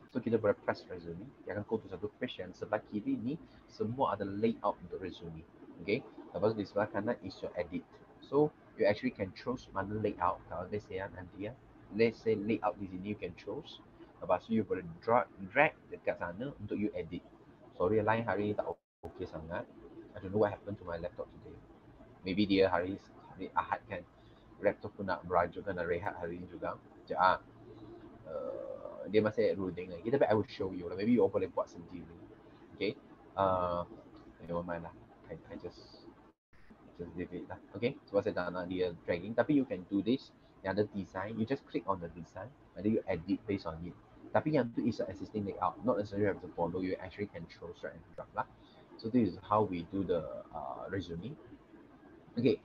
So So kita boleh press resume, dia akan go to satu page yang sebelah kiri ni semua ada layout untuk resume. Okay, lepas tu di sebelah kanan is your edit. So you actually can choose mana layout. Kalau let's say nanti let's say layout di sini you can choose. Lepas tu you boleh drag dekat sana untuk you edit. Sorry, line hari ni tak okay sangat. I don't know what happened to my laptop today. Maybe dia hari Ahad kan, laptop pun nak merajuk, nak rehat hari ni juga. Dia masih loading lagi, tapi I will show you lah. Maybe you all boleh buat sendiri. Okay, never mind lah. I just leave it lah. Okay, sebab saya tak nak dia dragging. Tapi you can do this. Yang ada design, you just click on the design and then you edit based on it. Tapi yang tu is an existing layout, not necessarily have to follow. You actually can choose right and drag lah. So this is how we do the resume. Okay,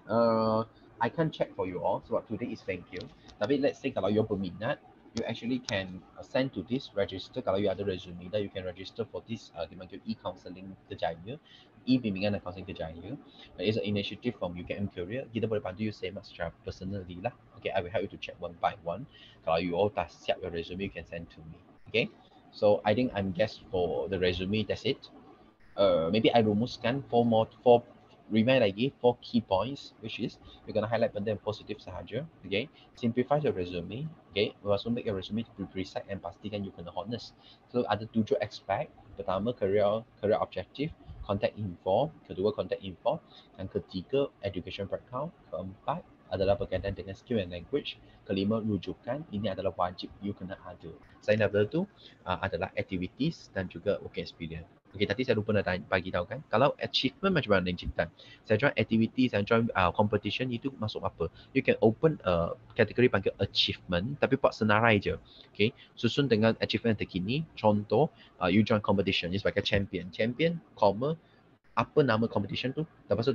I can't check for you all sebab today is thank you. Tapi let's say kalau you berminat, you actually can send to this register. Kalau you ada resume dah, you can register for this dipanggil e-counseling Kejaya, e-bimbingan dan counseling Kejaya. It's an initiative from UKM-Career. Kita boleh bantu you semak secara personally lah. Okay, I will help you to check one by one. Kalau you all dah siap your resume, you can send to me. Okay, so I think I'm guessed for the resume. That's it. Maybe I rumuskan remind lagi 4 key points, which is you're gonna highlight benda yang positif sahaja. Okay, simplify your resume. Okay, lepas tu make your resume to be precise and pastikan you kena honest. So ada 7 aspek. Pertama, career objective. Contact info. Kedua, contact info. Yang ketiga, education background. Keempat adalah berkaitan dengan skill and language. Kelima, rujukan. Ini adalah wajib you kena ada. Selain daripada tu adalah activities dan juga working experience. Okay, tadi saya lupa nak bagi tahu kan, kalau achievement macam mana Encik Tan? Saya join activity, saya join competition, itu masuk apa? You can open kategori panggil achievement, tapi buat senarai je. Okay, susun dengan achievement terkini. Contoh, you join competition, you sebagai champion. Champion, apa nama competition tu? Lepas tu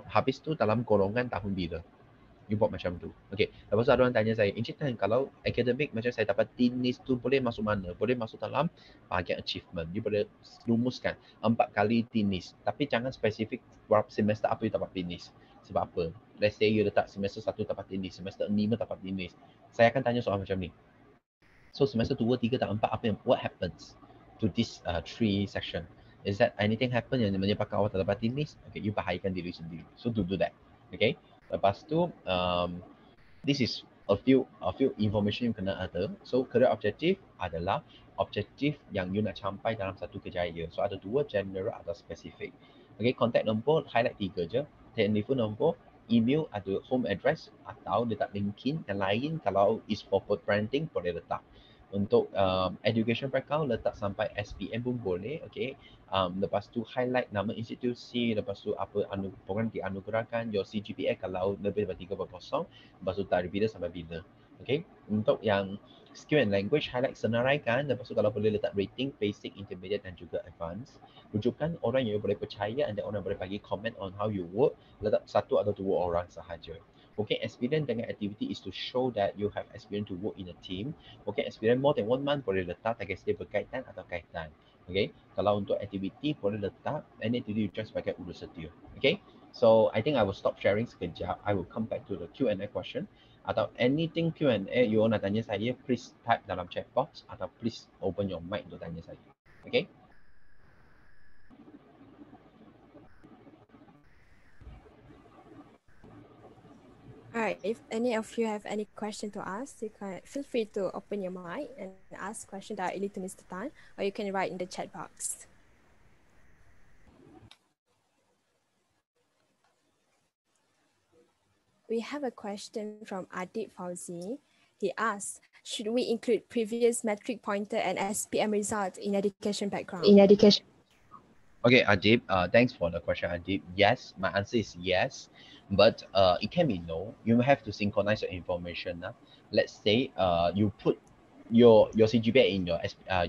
habis tu dalam golongan tahun bila? You buat macam tu. Okay. Lepas tu ada orang tanya saya, Encik Tan, kalau academic macam saya dapat tenis tu boleh masuk mana? Boleh masuk dalam bahagian achievement. You boleh rumuskan 4 kali tenis. Tapi jangan spesifik berapa semester apa you dapat tenis. Sebab apa? Let's say you letak semester 1 dapat tenis, semester 5 dapat tenis. Saya akan tanya soal macam ni. So semester 2, 3 dan 4 what happens to this 3 section? Is that anything happen yang menyebabkan awak tak dapat tenis? Okay, you bahayakan diri sendiri. So do that. Okay. Lepas tu, this is a few information yang kena ada. So career objective adalah objektif yang you nak capai dalam satu kejayaan. So ada 2, general atau specific. Okay, contact number highlight 3 je. Telephone number, email, ada home address atau letak LinkedIn. Yang lain kalau is for branding boleh letak. Untuk education background letak sampai SPM pun boleh. Okay. Lepas tu highlight nama institusi, lepas tu apa program dianugerahkan, your CGPA kalau lebih daripada 3.0, lepas tu dari bila sampai bila. Okay. Untuk yang skill and language highlight senaraikan, lepas tu kalau boleh letak rating, basic, intermediate dan juga advanced. Rujukan orang yang boleh percaya dan orang boleh bagi comment on how you work, letak 1 atau 2 orang sahaja. Okay, experience dengan activity is to show that you have experience to work in a team. Okay, experience more than 1 month boleh letak target dia berkaitan atau kaitan. Okay, kalau untuk activity boleh letak any activity you just sebagai urus setia. Okay, so I think I will stop sharing sekejap. I will come back to the Q&A question. Atau anything Q&A you nak tanya saya, please type dalam chat box atau please open your mic untuk tanya saya. Okay. Alright, if any of you have any question to ask, you can feel free to open your mic and ask question directly to Mr. Tan, or you can write in the chat box. We have a question from Adib Fauzi. He asks, should we include previous metric pointer and SPM results in education background? Okay, Adib, thanks for the question, Adib. Yes, my answer is yes, but it can be no. You have to synchronize your information. Let's say you put your CGPA in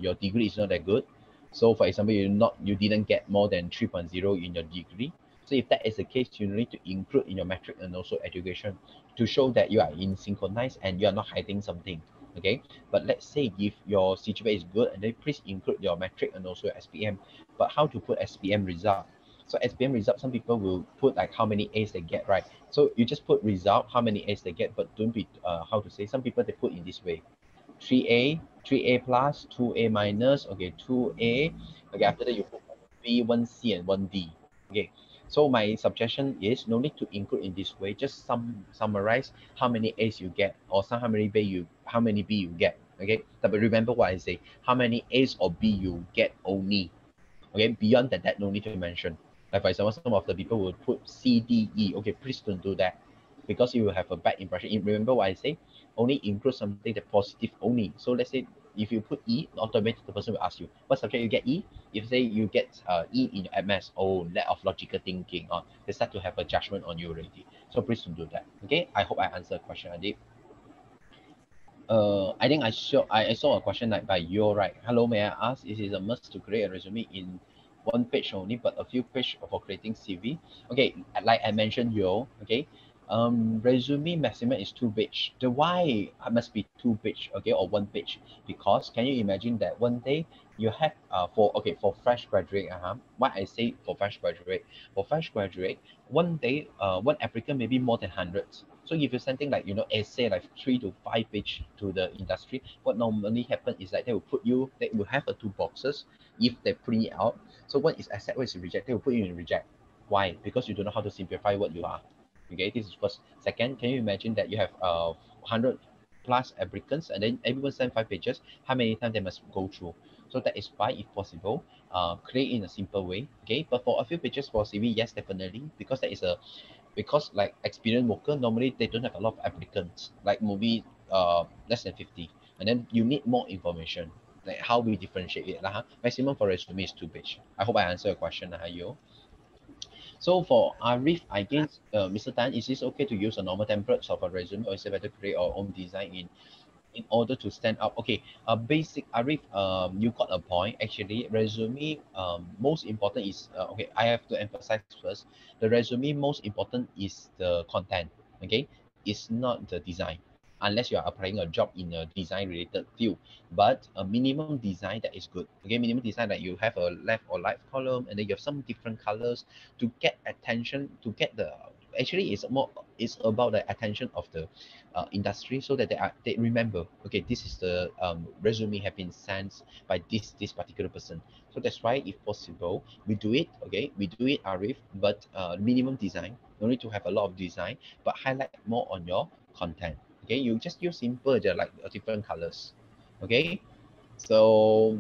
your degree is not that good. So for example, you didn't get more than 3.0 in your degree. So if that is the case, you need to include in your metric and also education to show that you are in synchronized and you are not hiding something. Okay, but let's say if your CGPA is good, and then please include your metric and also your SPM. But how to put SPM result? So SPM result, some people will put like how many A's they get, right? So you just put result, how many A's they get, but don't be, how to say, some people they put in this way. 3A, 3A plus, 2A minus, okay, 2A. Okay, after that you put B, 1C and 1D. Okay, so my suggestion is no need to include in this way. Just summarize how many A's you get, or how many B you get. Okay, but remember what I say. How many A's or B you get only. Okay, beyond that no need to mention. Like for example, some of the people would put C, D, E. Okay, please don't do that because you will have a bad impression. Remember what I say? Only include something that positive only. So let's say if you put E, automatically the person will ask you, what subject you get E? If say you get E in your MS, oh, lack of logical thinking, they start to have a judgment on you already. So please don't do that. Okay, I hope I answered the question, Adib. I think I saw a question like by you, right? Hello, may I ask, is it a must to create a resume in one page only, but a few page for creating CV? Okay, like I mentioned, yo, okay, resume maximum is 2 page. The why must be 2 page, okay, or 1 page? Because can you imagine that one day you have for fresh graduate, what I say for fresh graduate, one day one applicant maybe more than hundreds. So if you're sending like essay like 3 to 5 page to the industry, what normally happen is that they will have 2 boxes if they print it out. So one is accept, one is reject. They will put you in reject. Why? Because you don't know how to simplify what you are. Okay, this is first. Second, can you imagine that you have 100 plus applicants and then everyone send 5 pages? How many times they must go through? So that is why, if possible, create in a simple way. Okay, but for a few pages for CV, yes, definitely, because that is a because like experienced worker normally they don't have a lot of applicants, like maybe less than 50, and then you need more information, like how we differentiate it maximum for resume is 2 page. I hope I answer your question, yo. So for Arif, I guess Mr. Tan, is this okay to use a normal templates of a resume, or is it better to create our own design in order to stand out? Okay, basic Arif, you got a point. Actually, resume most important is okay. I have to emphasize first, the resume most important is the content. Okay, it's not the design, unless you are applying a job in a design related field. But a minimum design that is good. Okay, minimum design that you have a left or right column, and then you have some different colors to get attention, to get the actually it's about the attention of the industry, so that they remember, okay, this is the resume have been sent by this particular person. So that's why, if possible, we do it. Okay, we do it, Arif, but minimum design. No need to have a lot of design, but highlight more on your content. Okay, you just use simple, they're like different colors. Okay, so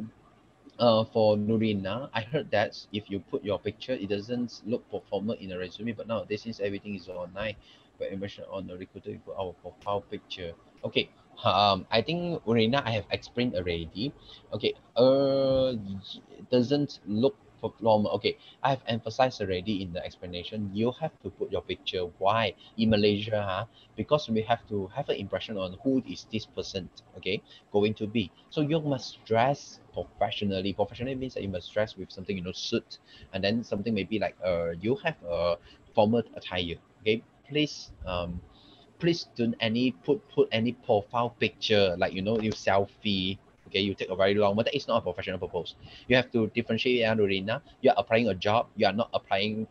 for Nurina, I heard that if you put your picture, it doesn't look formal in a resume. But nowadays, since everything is online, but imagine on the recruiter, you put our profile picture. Okay. I think Nurina, I have explained already. Okay. It doesn't look formal. Okay. I have emphasized already in the explanation. You have to put your picture. Why? In Malaysia, because we have to have an impression on who is this person. Okay, going to be. So you must dress professionally. Professionally means that you must dress with something, suit, and then something maybe like you have a formal attire. Okay, please don't put any profile picture like you selfie. Okay, you take a very long, but that is not a professional purpose. You have to differentiate, Lorena. You are applying a job. You are applying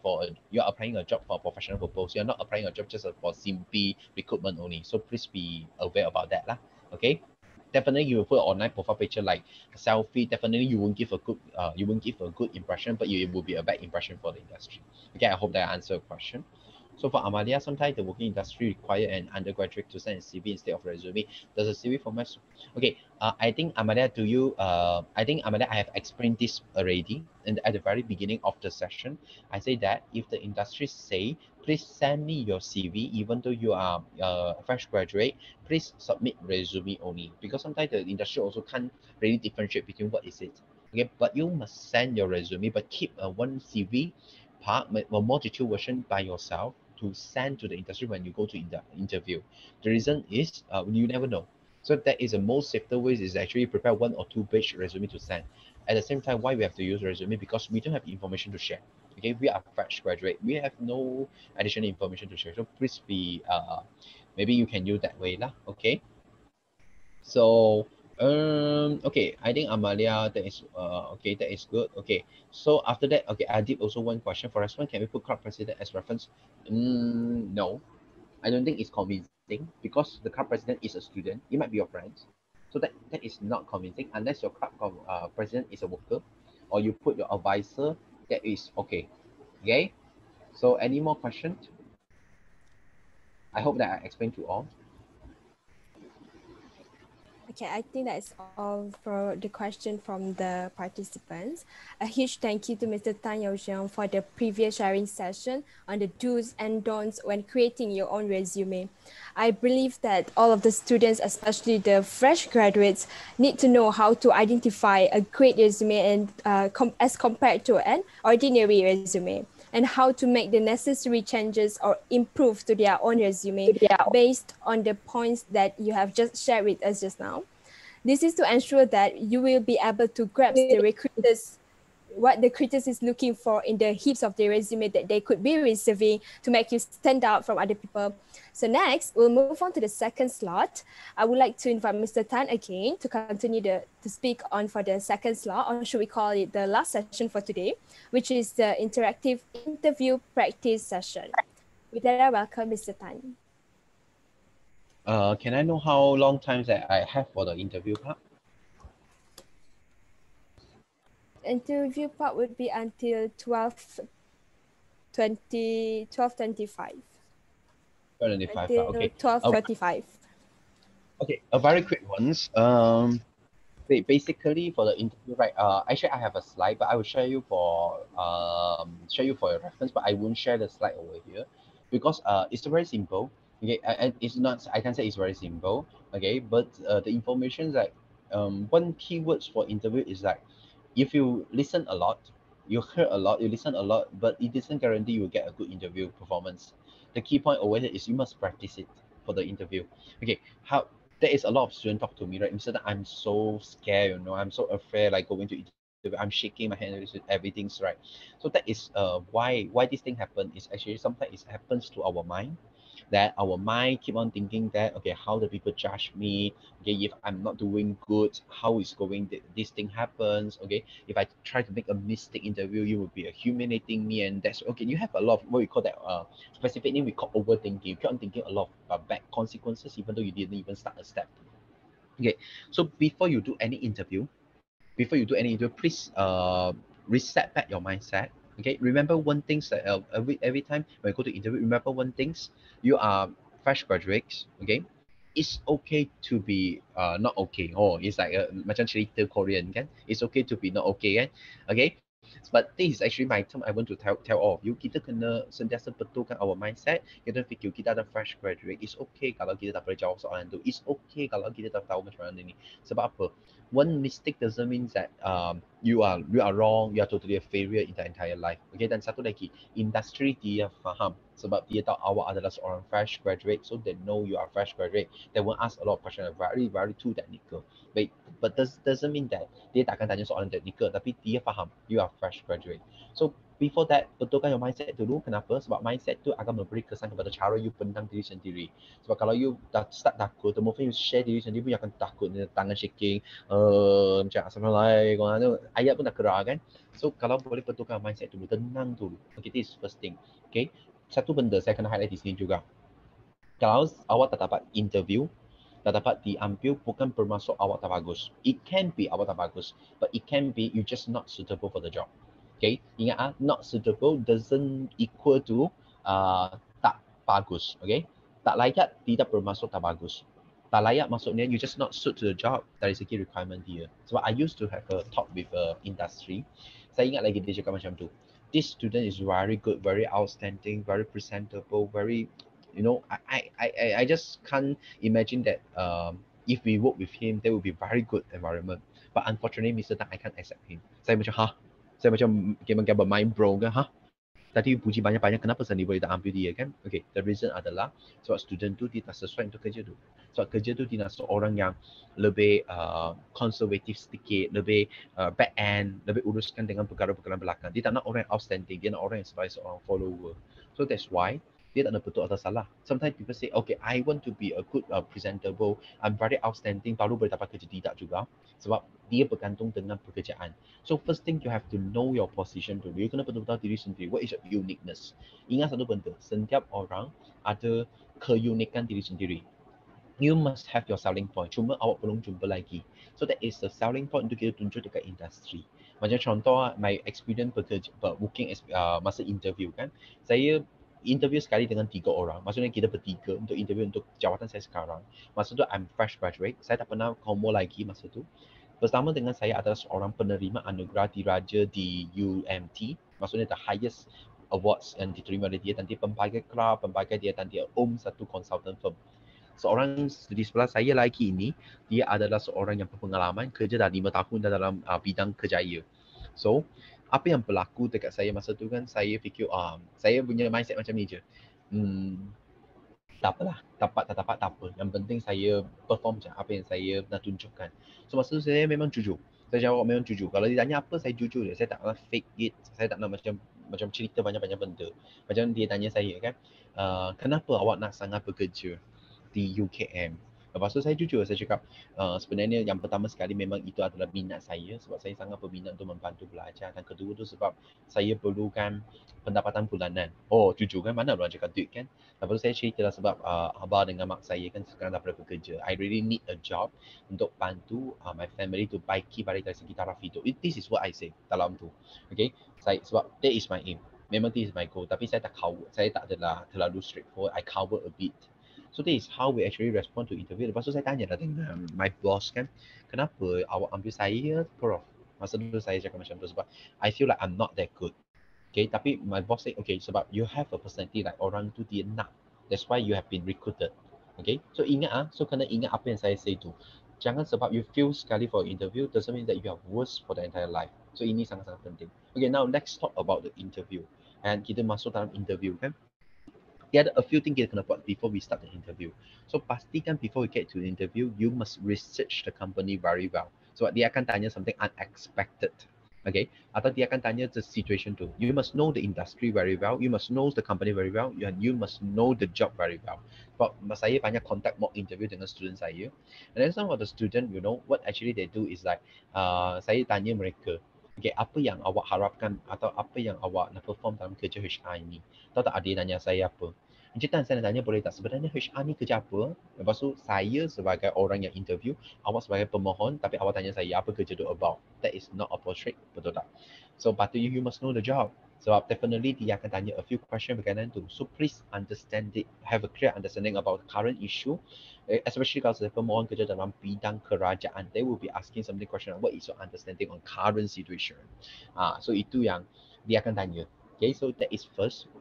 a job for a professional purpose. You are not applying a job just for simply recruitment only. So please be aware about that, lah. Okay. Definitely, you will put an online profile picture like a selfie. Definitely, you won't give a good impression, but it will be a bad impression for the industry. Okay, I hope that I answered your question. So for Amalia, sometimes the working industry require an undergraduate to send a CV instead of resume. Does a CV format? Okay, I think Amalia, I have explained this already, and at the very beginning of the session, I say that if the industry say, please send me your CV, even though you are a fresh graduate, please submit resume only, because sometimes the industry also can't really differentiate between what is it. Okay, but you must send your resume, but keep one CV part, a more detailed version by yourself to send to the industry when you go to the interview. The reason is you never know. So that is the most safer way, is actually prepare 1 or 2 page resume to send. At the same time, why we have to use resume? Because we don't have information to share. Okay, we are fresh graduate. We have no additional information to share. So please be maybe you can use that way lah. Okay. So okay, I think Amalia, that is okay, that is good. Okay, so after that, okay, I did also one question for us. Can we put club president as reference? No, I don't think it's convincing, because the club president is a student. It might be your friends. So that is not convincing unless your club president is a worker, or you put your advisor. That is okay. Okay. So any more questions? I hope that I explained to all. Okay, I think that's all for the question from the participants. A huge thank you to Mr. Xiong for the previous sharing session on the do's and don'ts when creating your own resume. I believe that all of the students, especially the fresh graduates, need to know how to identify a great resume and as compared to an ordinary resume, and how to make the necessary changes or improve to their own resume based on the points that you have just shared with us just now. This is to ensure that you will be able to grasp the recruiters what the recruiters is looking for in the heaps of the resume that they could be receiving to make you stand out from other people. So next, we'll move on to the second slot. I would like to invite Mr. Tan again to continue to speak on for the second slot, or should we call it the last session for today, which is the interactive interview practice session. With that, I welcome Mr. Tan. Can I know how long time that I have for the interview part? Interview part would be until 12:25. 25. Until Okay. 12:35. Okay. A very quick ones. Basically for the interview, right? Actually I have a slide, but I will share you for your reference, but I won't share the slide over here because it's very simple. Okay, and it's not. I can say it's very simple. Okay, but the information that one keywords for interview is like, if you listen a lot, you hear a lot, you listen a lot, but it doesn't guarantee you will get a good interview performance. The key point over here is you must practice it for the interview. Okay, how there is a lot of students talk to me, right? Instead, I'm so scared, you know, I'm so afraid, like going to interview, I'm shaking my hand, everything's right. So that is why this thing happen is actually sometimes it happens to our mind, that our mind keep on thinking that, okay, how the people judge me, okay, if I'm not doing good, how is going this thing happens, okay, if I try to make a mistake interview, you will be humiliating me, and that's okay. You have a lot of what we call that specific name we call overthinking. You keep on thinking a lot of bad consequences even though you didn't even start a step. Okay, so before you do any interview, please reset back your mindset. Okay, remember one thing that every time when you go to interview, remember one things. You are fresh graduates. Okay, it's okay to be not okay. Oh, it's like macam cerita Korean kan. It's okay to be not okay kan. Okay, but this is actually my term. I want to tell all of you. Kita kena sentiasa betulkan our mindset. Kita fikir kita ada fresh graduate. It's okay kalau kita tak boleh jawab soalan tu. It's okay kalau kita tak tahu macam mana ni. Sebab apa? One mistake doesn't mean that you are wrong, you are totally a failure in the entire life. Okay, dan satu lagi, industry dia faham sebab dia tahu awak adalah seorang fresh graduate, so they know you are fresh graduate. They won't ask a lot of questions, very too technical. But doesn't mean that dia tak akan tanya soalan technical, tapi dia faham you are fresh graduate. So before that, betulkan your mindset dulu. Kenapa? Sebab mindset tu akan memberi kesan kepada cara you pandang diri sendiri. Sebab kalau you dah start takut, the moment you share diri sendiri pun you akan takut, tangan shaking, macam Assalamualaikum, ayat pun dah kerah kan. So kalau boleh betulkan mindset dulu, tenang dulu. Okay, this is first thing. Okay, satu benda saya kena highlight di sini juga. Kalau awak tak dapat interview, tak dapat diambil, bukan bermaksud awak tak bagus. It can be awak tak bagus, but it can be you just not suitable for the job. Okay, ingat not suitable doesn't equal to tak bagus. Okay, tak layak tidak bermaksud tak bagus. Tak layak maksudnya you just not suit to the job dari segi requirement dia. Sebab I used to have a talk with industry. Saya ingat lagi dia cakap macam tu. This student is very good, very outstanding, very presentable, very, you know, I just can't imagine that if we work with him, there will be very good environment. But unfortunately, Mr. Tan, I can't accept him. Saya macam, saya macam mind blown kan, tadi puji banyak-banyak, kenapa sendiri boleh tak ambil dia kan? Okay, the reason adalah sebab student tu dia tak sesuai untuk kerja tu. Sebab kerja tu dia nak seorang yang lebih konservatif sedikit, lebih back end, lebih uruskan dengan perkara-perkara belakang. Dia tak nak orang yang outstanding, dia nak orang yang sebagai seorang follower. So that's why dia tak nak betul atau salah. Sometimes people say, okay, I want to be a good presentable, I'm very outstanding, baru boleh dapat kerja. Tidak juga. Sebab dia bergantung dengan pekerjaan. So first thing you have to know your position dulu. You kena betul-betul diri sendiri. What is your uniqueness? Ingat satu benda, setiap orang ada keunikan diri sendiri. you must have your selling point. Cuma awak belum jumpa lagi. So that is the selling point untuk kita tunjuk dekat industri. Macam contoh, my experience bekerja, working masa interview kan. Saya interview sekali dengan 3 orang. Maksudnya kita bertiga untuk interview untuk jawatan saya sekarang. Masa tu I'm fresh graduate. Saya tak pernah combo lagi masa tu. Pertama dengan saya adalah seorang penerima anugerah diraja di UMT. Maksudnya the highest awards yang diterima oleh dia, dan dia pelbagai kelab, pelbagai dia, dan dia satu consultant firm. Seorang di sebelah saya lagi ini, dia adalah seorang yang berpengalaman kerja dah 5 tahun dalam bidang kerjaya. So, apa yang berlaku dekat saya masa tu kan, saya fikir, saya punya mindset macam ni je. Tak apalah, dapat tak dapat tak apa. Yang penting saya perform je apa yang saya nak tunjukkan. So, masa tu saya memang jujur. Saya jawab memang jujur. Kalau dia tanya apa, saya jujur je. Saya tak nak fake it. Saya tak nak macam cerita banyak-banyak benda. Macam dia tanya saya kan, kenapa awak nak sangat bekerja di UKM? Lepas tu saya jujur, saya cakap sebenarnya yang pertama sekali memang itu adalah minat saya, sebab saya sangat berminat untuk membantu belajar, dan kedua tu sebab saya perlukan pendapatan bulanan. Oh jujur kan, mana orang cakap duit kan. Lepas tu saya cerita lah sebab abah dengan mak saya kan sekarang dah bekerja. I really need a job untuk bantu my family to baiki balik dari segi taraf hidup. This is what I say dalam tu. Okay, sebab that is my aim. Memang this is my goal, tapi saya tak adalah terlalu straightforward. I cover a bit. So this is how we actually respond to interview. Lepas tu saya tanya lah dengan my boss kan, kenapa awak ambil saya prof? Masa dulu saya cakap macam tu sebab I feel like I'm not that good. Okay, tapi my boss say, okay, sebab you have a personality like orang tu dia nak. That's why you have been recruited. Okay, so ingat so kena ingat apa yang saya say tu. Jangan sebab you fail sekali for interview, doesn't mean that you are worse for the entire life. So ini sangat-sangat penting. Okay, now let's talk about the interview. And kita masuk dalam interview kan. There are a few things kita kena buat before we start the interview. So pastikan before we get to the interview, you must research the company very well. So dia akan tanya something unexpected. Okay, atau dia akan tanya the situation tu. You must know the industry very well. You must know the company very well. And you must know the job very well. Sebab saya banyak contact mock interview dengan student saya. And then some of the student, you know, what actually they do is like, saya tanya mereka, okay, apa yang awak harapkan atau apa yang awak nak perform dalam kerja HR ini? Tahu tak adik tanya saya apa? Encik Tan, saya nak tanya boleh tak? Sebenarnya HR ni kerja apa? Lepas tu saya sebagai orang yang interview, awak sebagai pemohon, tapi awak tanya saya apa kerja tu about. That is not a portrait, betul tak? So patutnya you must know the job. Sebab definitely dia akan tanya a few question berkaitan tu. So please understand it, have a clear understanding about the current issue. Especially kalau saya pemohon kerja dalam bidang kerajaan, they will be asking something question, what is your understanding on current situation? So itu yang dia akan tanya. Okay, so that is first.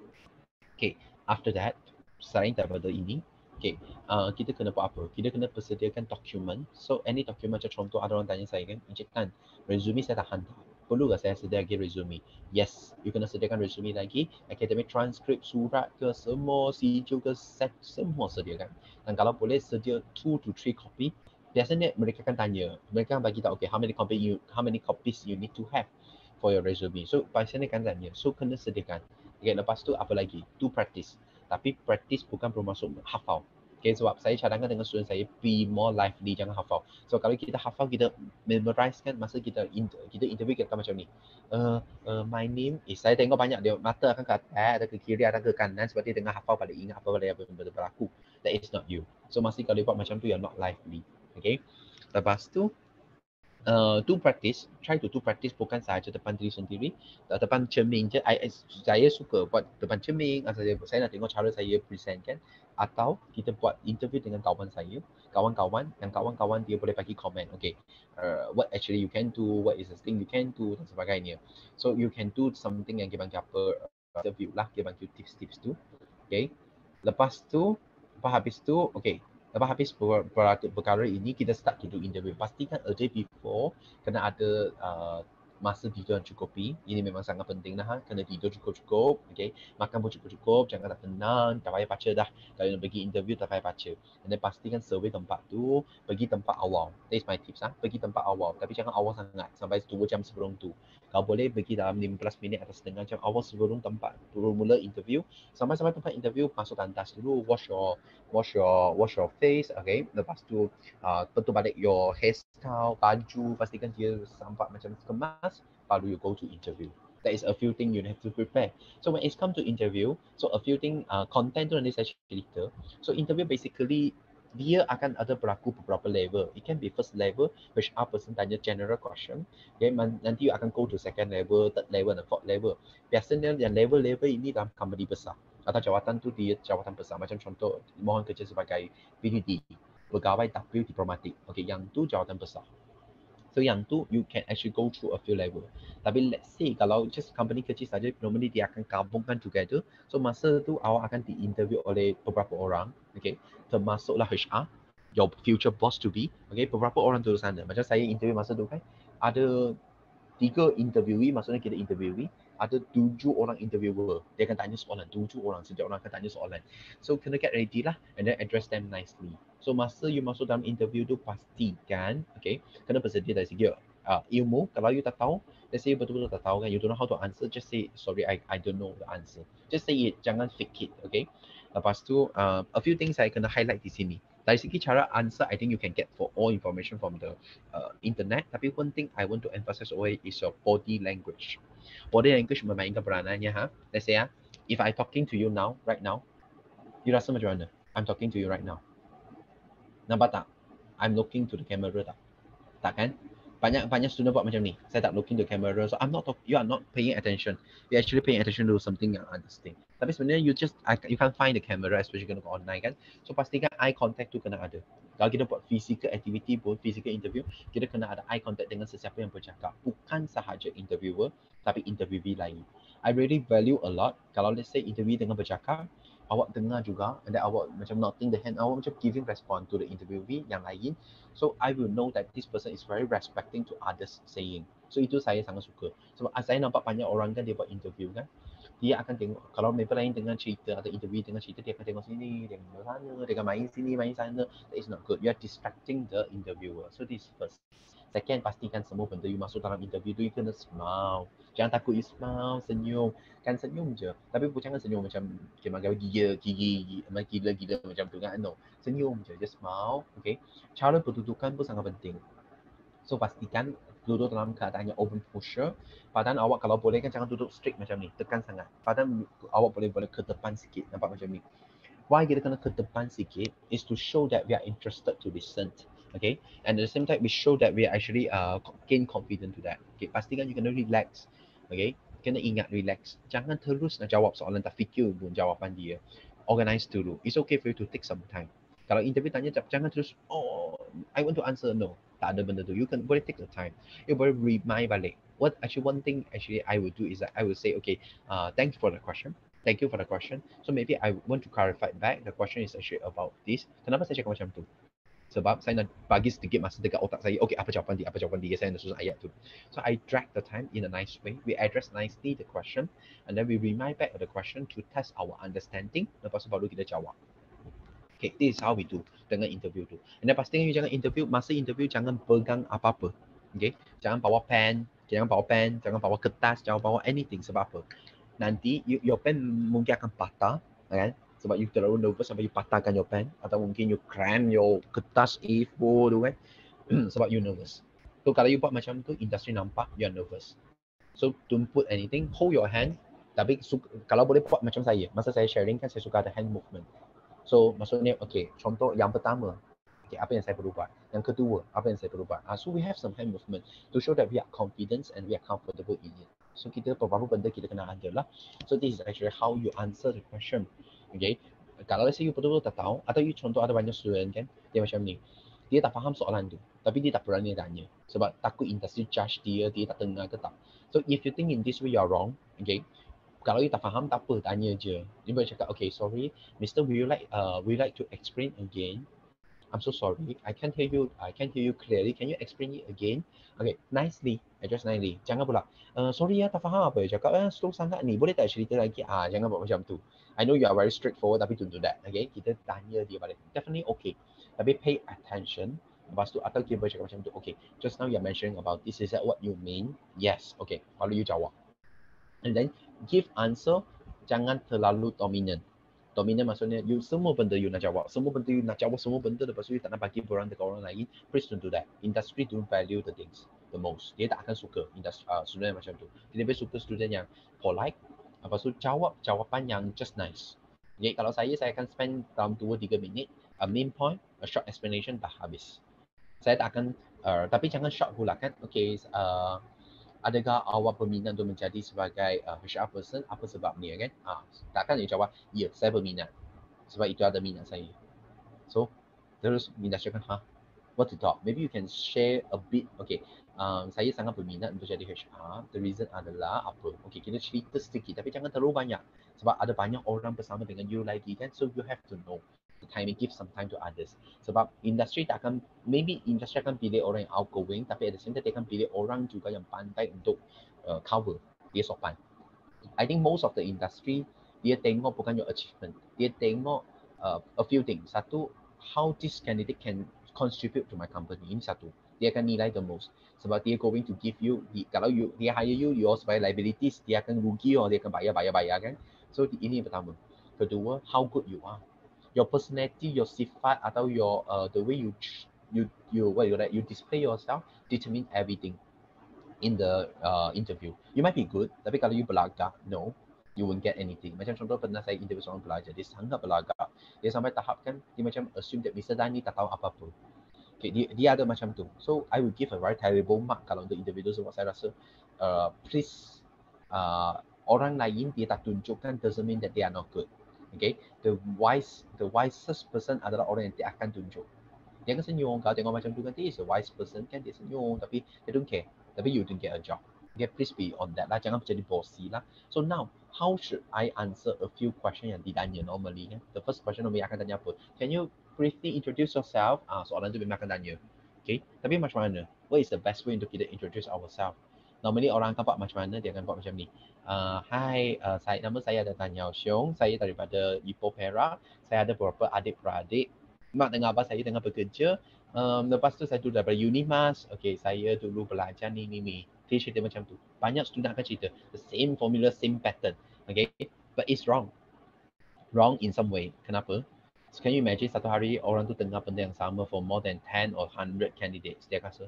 Okay, after that, selain daripada ini, okay, kita kena buat apa? Kita kena persediakan dokumen. So, any dokumen macam contoh ada orang tanya saya kan, Encik Tan, resume saya dah hantar. Perlu ke saya sediakan resume? Yes, you kena sediakan resume lagi, academic transcript, surat ke, semua, sijil ke, set, semua sediakan. Dan kalau boleh sedia 2 to 3 copy. Biasanya mereka akan tanya, mereka akan bagi tahu, okay, how many copies you need to have for your resume. So, biasanya akan tanya, so kena sediakan. Okay, lepas tu apa lagi? To practice. Tapi practice bukan bermaksud hafal. Okay, sebab saya cadangkan dengan student saya, be more lively, jangan hafal. So kalau kita hafal, kita memorize kan, masa kita interview kita macam ni. My name is, saya tengok banyak dia mata akan ke atas, ada ke kiri, ada ke kanan, sebab dia tengah hafal pada ingat apa yang berlaku. That is not you. So masih kalau buat macam tu, you're not lively. Okay. Lepas tu, to practice, try to practice bukan sahaja depan diri sendiri, depan cermin je. Saya suka buat depan cermin, saya nak tengok cara saya present kan, atau kita buat interview dengan kawan-kawan dia boleh bagi komen, okay, what actually you can do, what is the thing you can do dan sebagainya. So you can do something yang dia bagi apa interview lah, dia bagi tips-tips tu. Okay, lepas habis tu, okay, lepas habis perkara ini, kita start to do interview. Pastikan a day before kena ada masa tidur yang cukupi. Ini memang sangat penting lah. Kena tidur cukup-cukup. Okay. Makan pun cukup-cukup. Jangan tak tenang. Tak payah baca dah. Kalau nak pergi interview, tak payah baca. Dan pastikan survey tempat tu. Pergi tempat awal. That is my tips. Pergi tempat awal. Tapi jangan awal sangat. Sampai 2 jam sebelum tu. Kalau boleh, pergi dalam 15 minit atau setengah jam awal sebelum tempat mula interview. Sampai tempat interview, masuk tandas dulu. Wash your face. Okay. Lepas tu, betul balik your hairstyle, baju. Pastikan dia nampak macam kemas. Baru you go to interview. There is a few things you have to prepare. So when it's come to interview, so a few things, content tu nanti saya cerita. So interview basically dia akan ada berlaku beberapa level. It can be first level, HR person tanya general question. Okay, nanti you akan go to second level, third level, dan fourth level. Biasanya yang level-level ini dalam company besar. Atau jawatan tu dia jawatan besar. Macam contoh, mohon kerja sebagai PDD, pegawai dapur diplomatik. Okay, yang tu jawatan besar. So yang tu you can actually go through a few level. Tapi let's say kalau just company kecil saja, normally dia akan gabungkan together. So masa tu awak akan di-interview oleh beberapa orang, okay, termasuklah HR, your future boss to be, okay, beberapa orang tu sana. Macam saya interview masa tu kan, ada 3 interviewee, maksudnya kita interviewee, ada 7 orang interviewer. Dia akan tanya soalan, 7 orang, setiap orang akan tanya soalan. So kena get ready lah and then address them nicely. So masa you masuk dalam interview tu pastikan, okay, kena bersedia dari segi ilmu. Kalau you tak tahu, let's say you betul-betul tak tahu kan, you don't know how to answer, just say, sorry, I don't know the answer. Just say it, jangan fake it, okay. Lepas tu, a few things saya kena highlight di sini. Dari segi cara answer, I think you can get for all information from the internet. Tapi one thing I want to emphasize away is your body language. Body language memainkan peranannya. Let's say if I talking to you now, right now, you rasa macam mana? I'm talking to you right now. Nampak tak? I'm looking to the camera tak? Tak kan? Banyak student buat macam ni. Saya tak looking to the camera, so you are not paying attention. You actually paying attention to something yang others thing. Tapi sebenarnya you can't find the camera, especially kena online kan. So pastikan eye contact tu kena ada. Kalau kita buat physical activity pun, physical interview, kita kena ada eye contact dengan sesiapa yang bercakap. Bukan sahaja interviewer, tapi interviewee lain. I really value a lot kalau let's say interview dengan bercakap, awak dengar juga, and then awak macam nodding the hand, awak macam giving response to the interviewee yang lain. So I will know that this person is very respecting to others saying. So itu saya sangat suka. Sebab saya nampak banyak orang kan dia buat interview kan, dia akan tengok, kalau member lain dengan cerita atau interview dengan cerita, dia akan tengok sini, dia tengok sana, dia akan main sini, main sana. That is not good. You are distracting the interviewer. So this is first. Second, pastikan semua benda you masuk dalam interview tu, you kena smile. Jangan takut, you smile, senyum. Kan senyum je. Tapi jangan senyum macam magal gigi, gila-gila macam tu kan. No. Senyum je, just smile. Okay. Cara berdudukan pun sangat penting. So pastikan duduk dalam keadaan yang open posture. Badan awak kalau boleh kan jangan duduk straight macam ni, tekan sangat. Badan awak boleh ke depan sikit, nampak macam ni. Why kita kena ke depan sikit is to show that we are interested to listen. Okay, and at the same time we show that we are actually gain confident to that. Okay, pastikan you kena relax. Okay, kena ingat relax. Jangan terus nak jawab soalan, tak fikir pun jawapan dia. Organize dulu. It's okay for you to take some time. Kalau interview tanya, jangan terus, oh, I want to answer, no. Tak ada benda tu. You can boleh take the time. You boleh remind balik. One thing I will do is that I will say, okay, thanks for the question. Thank you for the question. So maybe I want to clarify back. The question is actually about this. Kenapa saya cakap macam tu? Sebab saya nak bagi sedikit masa dekat otak saya. Okay, apa jawapan dia? Saya nak susun ayat tu. So I drag the time in a nice way. We address nicely the question. And then we remind back of the question to test our understanding. Lepas tu baru kita jawab. Okay, this is how we do dengan interview tu. And then pastikan you jangan interview, masa interview jangan pegang apa-apa. Okay, jangan bawa pen, jangan bawa kertas, jangan bawa anything. Sebab apa? Nanti your pen mungkin akan patah, kan? Sebab you terlalu nervous sampai you patahkan your pen, atau mungkin you cram your kertas A4 tu kan. Sebab you nervous. So kalau you buat macam tu, industri nampak you are nervous. So don't put anything, hold your hand. Tapi kalau boleh buat macam saya, masa saya sharing kan saya suka ada hand movement. So maksudnya, okay, contoh yang pertama, okay, apa yang saya perlu buat. Yang kedua, apa yang saya perlu buat. So we have some hand movement to show that we are confident and we are comfortable in it. So kita beberapa benda kita kena ada lah. So this is actually how you answer the question. Okay, kalau let's say you betul-betul tak tahu, atau you contoh ada banyak student kan, dia macam ni, dia tak faham soalan tu, tapi dia tak berani tanya. Sebab takut industri judge dia tak dengar ke tak. So if you think in this way you are wrong, okay, kalau you tak faham, tak apa, tanya je. Dia boleh cakap, okay, sorry, Mister, would you like to explain again? I'm so sorry, I can't hear you clearly. Can you explain it again? Okay, nicely, address nicely. Jangan pula, sorry ya, tak faham apa ya cakap, slow sangat ni, boleh tak cerita lagi? Jangan buat macam tu. I know you are very straightforward, tapi don't do that. Okay, kita tanya dia balik. Definitely okay. Tapi pay attention. Lepas tu, atau kita boleh cakap macam tu, okay, just now you're mentioning about this, is that what you mean? Yes, okay, lalu you jawab. And then give answer, jangan terlalu dominant. Dominant maksudnya you semua benda you nak jawab, semua benda lepas tu you tak nak bagi peran dekat orang lain. Please don't do that. Industry don't value the things the most. Dia tak akan suka student macam tu. Dia lebih suka student yang polite, lepas tu jawab jawapan yang just nice. Okay, kalau saya akan spend dalam 2-3 minit a main point, a short explanation, dah habis. Saya tak akan, tapi jangan short pula kan. Okay, adakah awak berminat untuk menjadi sebagai HR person? Apa sebabnya kan? Takkan dia jawab, ya, saya berminat. Sebab itu ada minat saya. So, terus minat cakap, what to talk? Maybe you can share a bit. Okay, saya sangat berminat untuk jadi HR. The reason adalah apa? Okay, kita cerita sedikit tapi jangan terlalu banyak. Sebab ada banyak orang bersama dengan you lagi kan. So, you have to know the timing, give some time to others. Sebab industri tak akan, maybe industri akan pilih orang yang outgoing, tapi at the same time dia akan pilih orang juga yang pandai untuk cover. Dia sopan. I think most of the industry, dia tengok bukan your achievement. Dia tengok a few things. Satu, how this candidate can contribute to my company. Ini satu. Dia akan nilai the most. Sebab dia going to give you, kalau dia hire you, your sebagai liabilities, dia akan rugi or dia akan bayar kan. So ini yang pertama. Kedua, how good you are. Your personality, your sifat atau your the way you display yourself determine everything in the interview. You might be good, tapi kalau you belagak, no, you won't get anything. Macam contoh pernah saya interview seorang pelajar, dia sangat belagak. Dia sampai tahap kan, dia macam assume that Mr. Dan ni tak tahu apa-apa. Okay, dia ada macam tu. So, I will give a very terrible mark kalau untuk interview tu sebab saya rasa, please, orang lain dia tak tunjukkan doesn't mean that they are not good. Okay, the wisest person adalah orang yang dia akan tunjuk. Dia akan senyum, kalau tengok macam tu kan, dia is a wise person kan, dia senyum, tapi they don't care. Tapi you don't get a job. Okay, please be on that lah, jangan menjadi bossy lah. So now, how should I answer a few questions yang ditanya normally? The first question normally akan tanya apa? Can you briefly introduce yourself? Soalan tu memang akan tanya. Okay, tapi macam mana? What is the best way untuk kita introduce ourselves? Normally orang akan buat macam mana? Dia akan buat macam ni. Hai, nama saya ada Xiong, saya daripada Ipoh Perak. Saya ada beberapa adik-beradik. Mak dengan abah saya tengah bekerja. Lepas tu saya dulu daripada UNYC. Okay, saya dulu belajar ni. Dia cerita macam tu. Banyak student akan cerita. The same formula, same pattern. Okay, but it's wrong. Wrong in some way. Kenapa? So can you imagine satu hari orang tu tengah benda yang sama for more than 10 or 100 candidates. Dia rasa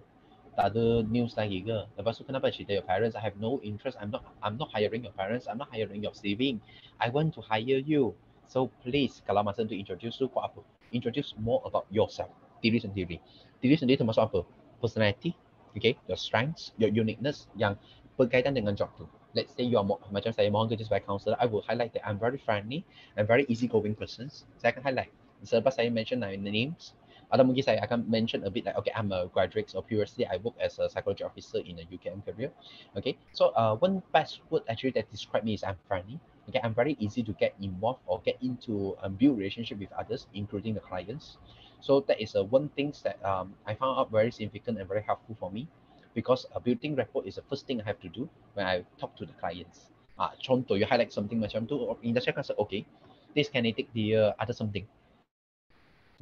tak ada news lagi ke? Lepas tu kenapa cerita your parents? I have no interest. I'm not hiring your parents. I'm not hiring your saving. I want to hire you. So please, kalau masa tu introduce tu buat apa? Introduce more about yourself. Diri sendiri. Diri sendiri termasuk apa? Personality, okay, your strengths, your uniqueness yang berkaitan dengan job tu. Let's say you are macam saya mohon kerja sebagai counselor, I will highlight that I'm very friendly and very easygoing person. Saya akan highlight. Selepas saya mention names, atau mungkin saya akan mention a bit like, okay, I'm a graduate, so previously I work as a psychology officer in a UKM-Career. Okay, so one best word actually that describe me is I'm friendly. Okay, I'm very easy to get involved or get into build relationship with others, including the clients. So that is one thing that I found out very significant and very helpful for me, because building rapport is the first thing I have to do when I talk to the clients. Contoh, you highlight something macam tu, industri akan say, okay, this candidate dia ada something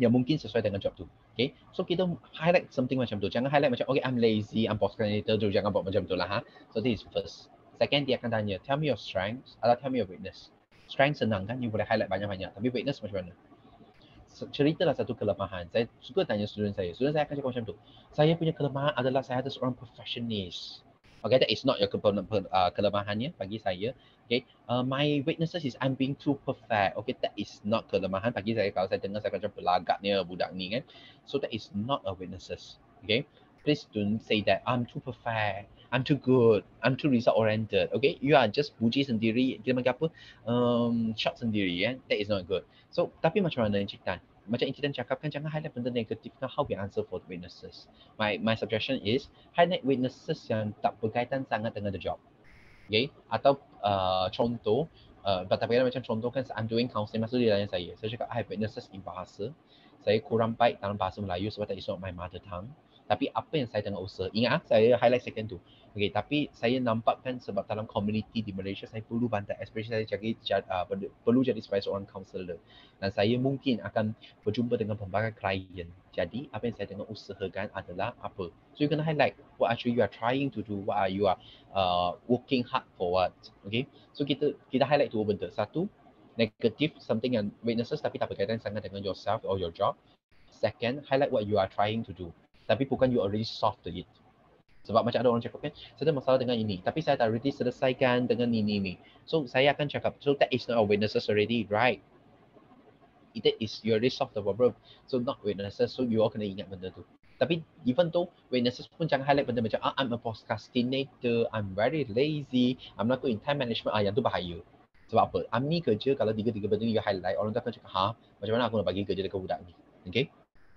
yang mungkin sesuai dengan job tu. Okay, so kita highlight something macam tu. Jangan highlight macam, okay, I'm lazy, I'm procrastinator tu. Jangan buat macam tu lah. So this is first. Second, dia akan tanya, tell me your strengths atau tell me your weakness. Strength senang kan, you boleh highlight banyak-banyak. Tapi weakness macam mana? Ceritalah satu kelemahan. Saya suka tanya student saya. Student saya akan cakap macam tu. Saya punya kelemahan adalah saya ada seorang perfectionist. Okay, that is not your kelemahannya bagi saya. Okay, my weaknesses is I'm being too perfect. Okay, that is not kelemahan bagi saya. Kalau saya dengar, saya macam pelagaknya budak ni kan. So that is not a weaknesses. Okay, please don't say that I'm too perfect, I'm too good, I'm too result oriented. Okay, you are just puji sendiri, kita panggil apa? Shot sendiri kan. That is not good. So, tapi macam mana Encik Tan? Macam Encik Tan cakap kan, jangan highlight benda negatif kan, how we answer for the weaknesses. My suggestion is highlight weaknesses yang tak berkaitan sangat dengan the job. Okay, atau contoh, tapi macam contoh kan, I'm doing counselling, maksud dia tanya saya cakap I have weaknesses in bahasa. Saya kurang baik dalam bahasa Melayu sebab that is not my mother tongue. Tapi apa yang saya tengah usaha, ingat saya highlight second tu. Okay, tapi saya nampakkan sebab dalam community di Malaysia saya perlu bantai, especially saya perlu jadi sebagai seorang counselor. Dan saya mungkin akan berjumpa dengan pelbagai klien. Jadi apa yang saya tengah usahakan adalah apa? So you can highlight what actually you are trying to do, what are you are working hard for what. Okay, so kita highlight dua benda. Satu, negative, something yang weaknesses tapi tak berkaitan sangat dengan yourself or your job. Second, highlight what you are trying to do. Tapi bukan you already solved it. Sebab macam ada orang cakap kan, saya ada masalah dengan ini, tapi saya tak already selesaikan dengan ini. So saya akan cakap, so that is not a weaknesses already, right? That is you already solved the problem. So not witnesses, so you all kena ingat benda tu. Tapi even though witnesses pun jangan highlight benda macam I'm a procrastinator, I'm very lazy, I'm not good in time management, yang tu bahaya. Sebab apa? Ami kerja kalau tiga-tiga benda ni you highlight, orang tu akan cakap, macam mana aku nak bagi kerja dekat budak ni? Okay?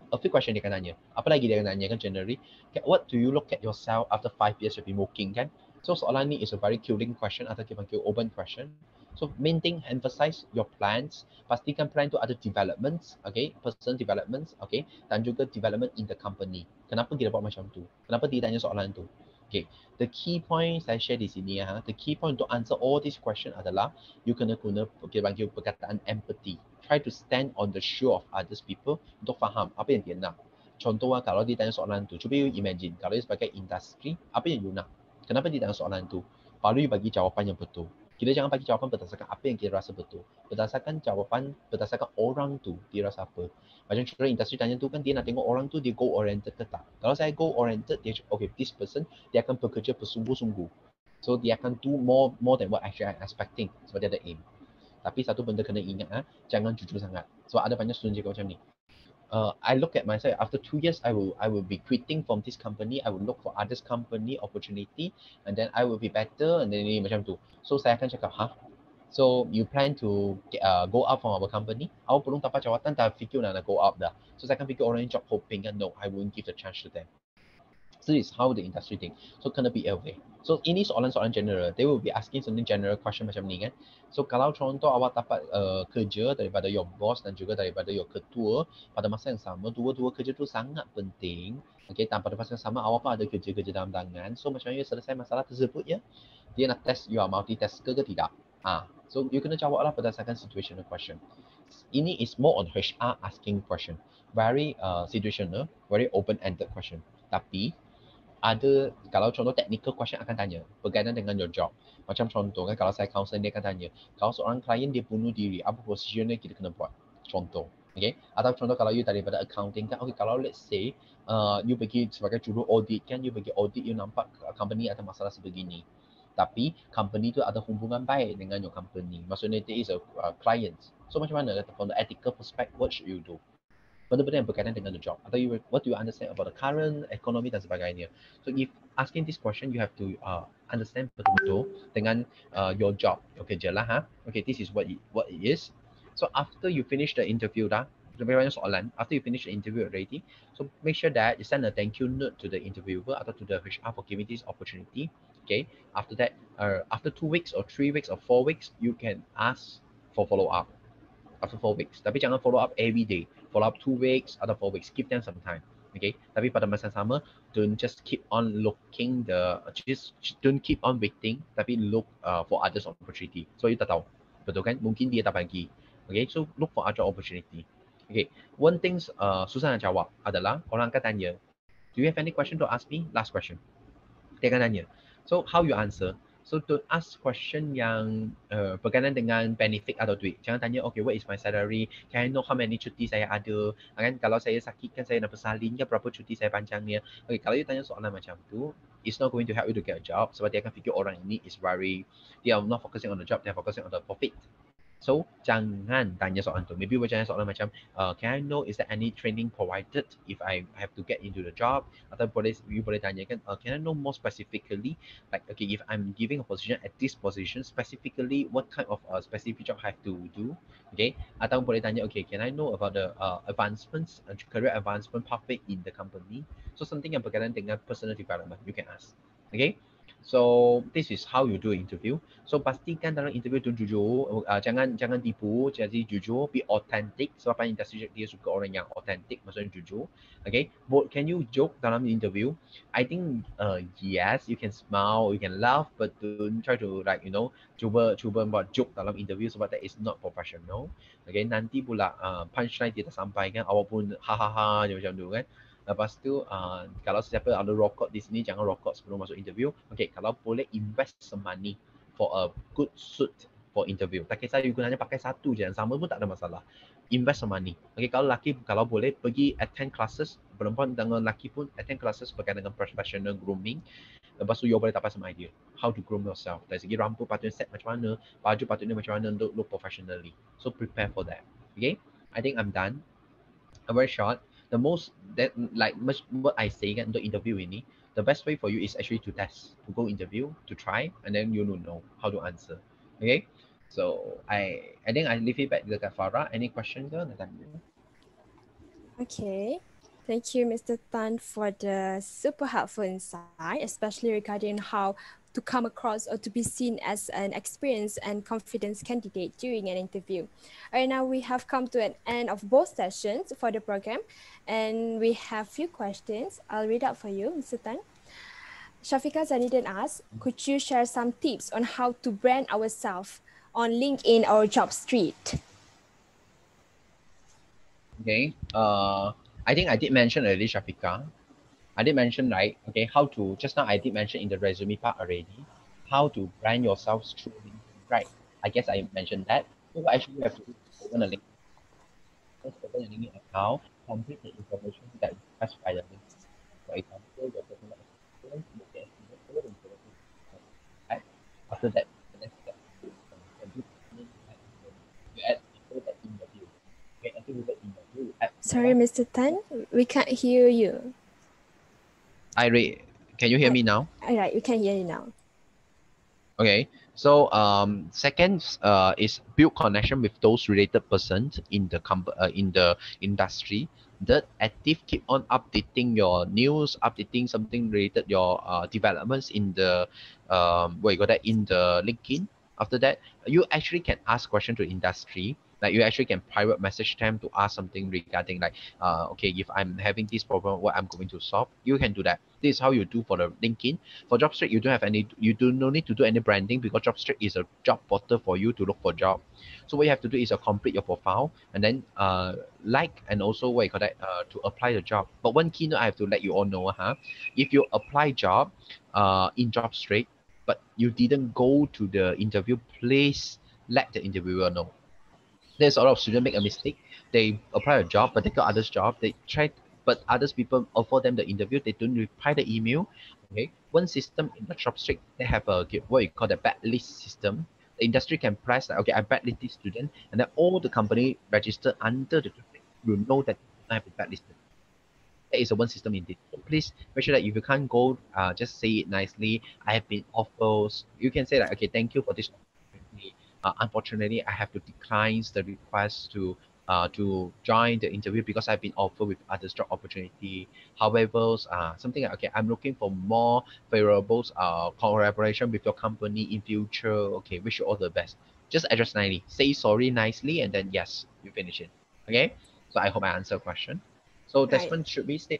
A few question dia akan tanya. Apa lagi dia akan tanya kan generally? What do you look at yourself after 5 years you've been working kan? So soalan ni is a very killing question atau kita panggil open question. So main thing, emphasize your plans. Pastikan plan tu ada developments, okay, personal developments, okay, dan juga development in the company. Kenapa kita buat macam tu? Kenapa dia tanya soalan tu? Okay, the key point saya share di sini the key point untuk answer all these question adalah you kena guna kita panggil perkataan empathy. Try to stand on the shoe of others people untuk faham apa yang dia nak. Contoh kalau dia tanya soalan tu, cuba you imagine kalau you sebagai industri, apa yang you nak? Kenapa dia tanya soalan tu? Baru you bagi jawapan yang betul. Kita jangan bagi jawapan berdasarkan apa yang kita rasa betul. Berdasarkan jawapan, berdasarkan orang tu, dia rasa apa. Macam contoh industri tanya tu kan, dia nak tengok orang tu, dia goal oriented ke tak. Kalau saya goal oriented, dia okay, this person, dia akan bekerja bersungguh-sungguh. So, dia akan do more than what actually I'm expecting. Sebab dia ada aim. Tapi satu benda kena ingat, jangan jujur sangat. Sebab ada banyak student cakap macam ni. I look at myself after 2 years, I will be quitting from this company. I will look for others company opportunity, and then I will be better. And then macam tu. So saya akan cakap, so you plan to go up from our company? Awak belum dapat jawatan, dah fikir nak go up dah. So saya akan fikir orang yang job hopping kan, no, I won't give the chance to them. So this is how the industry think. So kena be aware. So ini soalan-soalan general. They will be asking something general question macam ni kan. So kalau contoh awak dapat kerja daripada your boss dan juga daripada your ketua pada masa yang sama, dua-dua kerja tu sangat penting. Okay, dan pada masa yang sama awak pun ada kerja-kerja dalam tangan. So macam mana you selesai masalah tersebut ya? Dia nak test you are multitasker ke tidak? So you kena jawablah berdasarkan situational question. Ini is more on HR asking question. Very situational, very open-ended question. Tapi ada kalau contoh technical question akan tanya berkaitan dengan your job. Macam contoh kan kalau saya counselor dia akan tanya, kalau seorang klien dia bunuh diri, apa procedure yang kita kena buat? Contoh. Okay? Atau contoh kalau you daripada accounting kan, okay, kalau let's say you pergi sebagai juru audit kan, you pergi audit, you nampak company ada masalah sebegini. Tapi company tu ada hubungan baik dengan your company. Maksudnya there is a client. So macam mana from the ethical perspective, what should you do? Benda-benda yang berkaitan dengan the job. Atau what do you understand about the current economy dan sebagainya. So if asking this question, you have to understand betul-betul dengan your job. Okay je lah Okay, this is what it is. So after you finish the interview dah, lebih banyak soalan. After you finish the interview already, so make sure that you send a thank you note to the interviewer atau to the HR for giving this opportunity. Okay, after that, after 2 weeks or 3 weeks or 4 weeks, you can ask for follow-up. After 4 weeks. Tapi jangan follow up every day. Follow up 2 weeks atau 4 weeks. Give them some time. Okay. Tapi pada masa sama, don't just keep on looking just don't keep on waiting. Tapi look for others opportunity. So you tak tahu. Betul kan? Mungkin dia tak bagi. Okay. So look for other opportunity. Okay. One thing susah nak jawab adalah orang akan tanya, do you have any question to ask me? Last question. Dia akan tanya. So how you answer? So to ask question yang berkaitan dengan benefit atau duit. Jangan tanya, okay, what is my salary? Can I know how many cuti saya ada? Kan kalau saya sakit kan saya nak bersalin kan berapa cuti saya panjangnya. Okay, kalau you tanya soalan macam tu, it's not going to help you to get a job. Sebab dia akan fikir orang ini is they are not focusing on the job, they are focusing on the profit. So, jangan tanya soalan tu. Maybe bertanya soalan macam, can I know is there any training provided if I have to get into the job? Atau you boleh tanyakan, can I know more specifically, like, okay, if I'm giving a position at this position, specifically what kind of specific job I have to do? Okay. Atau boleh tanya, okay, can I know about the advancements, career advancement pathway in the company? So, something yang berkaitan dengan personal development, you can ask. Okay. So this is how you do interview. So pastikan dalam interview tu jujur, jangan tipu, jadi jujur, be authentic. Sebab industri dia suka orang yang authentic, maksudnya jujur. Okay, but can you joke dalam interview? I think yes, you can smile, you can laugh, but don't try to cuba buat joke dalam interview sebab that is not professional. Okay, nanti pula punchline dia tak sampai kan, awak pun hahaha macam tu kan. Lepas tu, kalau siapa ada rokok di sini, jangan rokok sebelum masuk interview. Okay, kalau boleh invest some money for a good suit for interview. Tak kisah you gunanya pakai satu je, yang sama pun tak ada masalah. Invest some money. Okay, kalau lelaki, kalau boleh pergi attend classes, perempuan dengan lelaki pun attend classes berkaitan dengan professional grooming. Lepas tu, you boleh dapat some idea how to groom yourself. Dari segi rambut patutnya set macam mana, baju patutnya macam mana untuk look professionally. So, prepare for that. Okay. I think I'm done. I'm very short. The most that like much what I say in the interview ini, the best way for you is actually to test, to go interview, to try, and then you will know how to answer. Okay. So I think I leave it back to Farah. Any question girl? Okay. Thank you, Mr. Tan, for the super helpful insight, especially regarding how to come across or to be seen as an experienced and confident candidate during an interview. All right, now we have come to an end of both sessions for the program, and we have few questions. I'll read out for you, Mr. Tan. Shafika Zanidin asks, could you share some tips on how to brand ourselves on LinkedIn or JobStreet? Okay. I think I did mention already, Shafika. I did mention, right? Okay, how to, just now I did mention in the resume part already, how to brand yourself through LinkedIn, right? I guess I mentioned that. So what actually you have to do is open a link. Just open a LinkedIn account, complete the information that is specified by the link. For example, your personal experience, you can all the information. Right? After that, the next step is complete you add people that interview. Okay, until you get interview, you add Sorry, Mr. Tan, we can't hear you. Can you hear me now? All right, we can hear you now. Okay. So second is build connection with those related persons in the industry. Third, active, keep on updating your news, updating something related your developments in the what you got that in the LinkedIn. After that, you actually can ask question to industry. Like you actually can private message them to ask something regarding like okay, if I'm having this problem, what I'm going to solve, you can do that. This is how you do for the LinkedIn. For JobStreet, you do no need to do any branding because JobStreet is a job portal for you to look for job. So what you have to do is complete your profile and then like and also what you call that to apply the job. But one keynote I have to let you all know, if you apply job in JobStreet but you didn't go to the interview, please let the interviewer know. There's a lot of students make a mistake. They apply a job, but they got others job. They try, but others people offer them the interview. They don't reply the email. Okay, one system in the job street, they have a what you call the backlist system. The industry can press like, okay, I backlist this student, and then all the company registered under the job street will know that I have been backlisted. That is a one system indeed. So please make sure that if you can't go, just say it nicely. I have been offered. You can say like, okay, thank you for this opportunity. Unfortunately, I have to decline the request to join the interview because I've been offered with other job opportunity. However, something like, okay, I'm looking for more favorable collaboration with your company in future. Okay, wish you all the best. Just address nicely. Say sorry nicely, and then yes, you finish it. Okay. So I hope I answer your question. So Right. Desmond, should we stay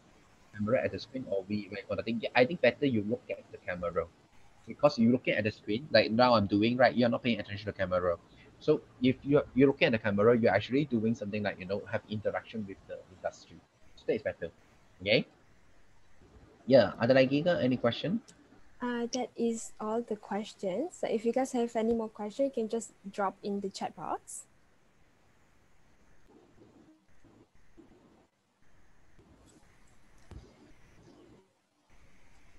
camera at the screen or we gonna think? I think better you look at the camera because you're looking at the screen like now I'm doing, right? You're not paying attention to the camera. So if you're looking at the camera, you're actually doing something like have interaction with the industry. So that is better. Okay. Yeah. Ada lagi ke? Any question? That is all the questions. So if you guys have any more questions, you can just drop in the chat box.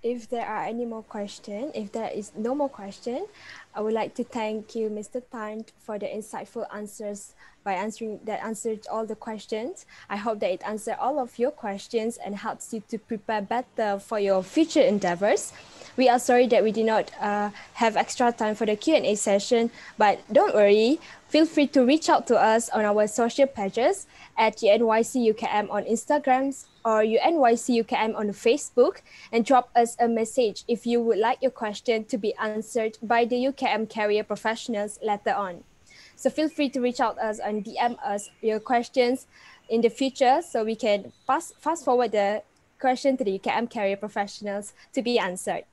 If there are any more questions, if there is no more question, I would like to thank you, Mr. Tan, for the insightful answers answered all the questions. I hope that it answered all of your questions and helps you to prepare better for your future endeavors. We are sorry that we did not have extra time for the Q&A session, but don't worry. Feel free to reach out to us on our social pages at UNYC UKM on Instagram or UNYC UKM on Facebook, and drop us a message if you would like your question to be answered by the UKM-Career professionals later on. So feel free to reach out us and DM us your questions in the future so we can fast forward the question to the UKM-Career professionals to be answered.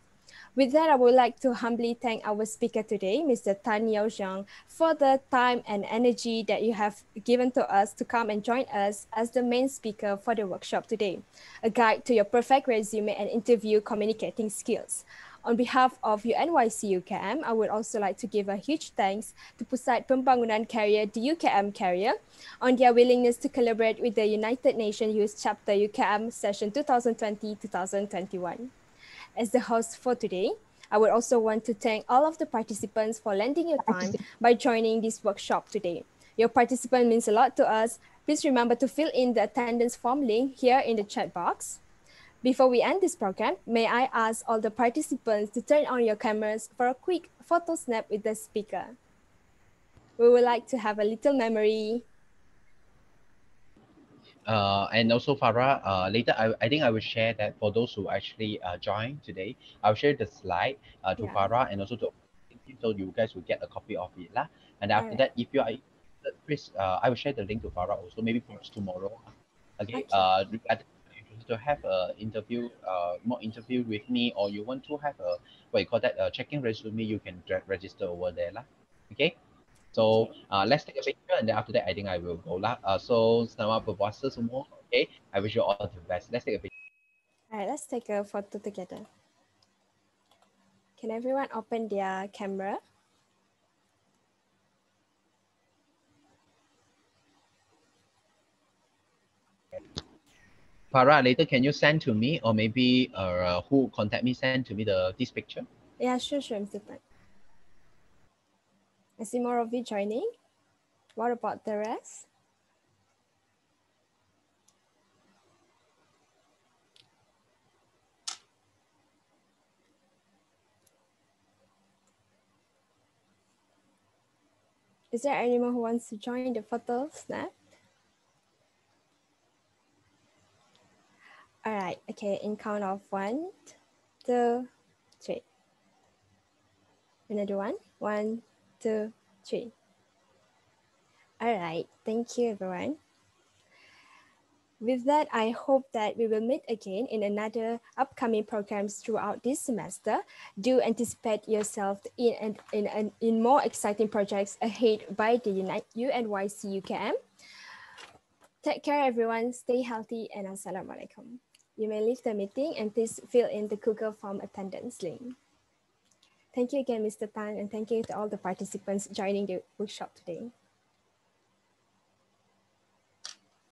With that, I would like to humbly thank our speaker today, Mr. Tan Xiong, for the time and energy that you have given to us to come and join us as the main speaker for the workshop today, a guide to your perfect resume and interview communicating skills. On behalf of UNYC UKM, I would also like to give a huge thanks to Pusat Pembangunan Career, the UKM-Career, on their willingness to collaborate with the United Nations Youth Chapter UKM session 2020-2021. As the host for today, I would also want to thank all of the participants for lending your time by joining this workshop today. Your participation means a lot to us, Please remember to fill in the attendance form link here in the chat box. Before we end this program, may I ask all the participants to turn on your cameras for a quick photo snap with the speaker. We would like to have a little memory. And also Farah, later I think I will share that for those who actually joined today, I'll share the slide to Farah and also to so you guys will get a copy of it lah. And after that, if you are interested, please, I will share the link to Farah also, maybe perhaps tomorrow. Okay. Regarding to have a interview, more interview with me, or you want to have a what you call that, checking resume, you can register over there lah. Okay. So let's take a picture and then after that I think I will go lah. So selamat berpuasa semua. Okay. I wish you all the best. Let's take a picture. All right, let's take a photo together. Can everyone open their camera? Farah, later can you send to me or maybe who contact me send to me this picture? Yeah, sure, Mr. Tan. I see more of you joining. What about the rest? Is there anyone who wants to join the photo snap? All right, okay, in count of 1, 2, 3. Another one, 1, 2, 3. All right, thank you everyone. With that, I hope that we will meet again in another upcoming programs throughout this semester. Do anticipate yourself in more exciting projects ahead by the UNYC UKM. Take care everyone, stay healthy and Assalamualaikum. You may leave the meeting and please fill in the Google Form attendance link. Thank you again, Mr. Tan, and thank you to all the participants joining the workshop today.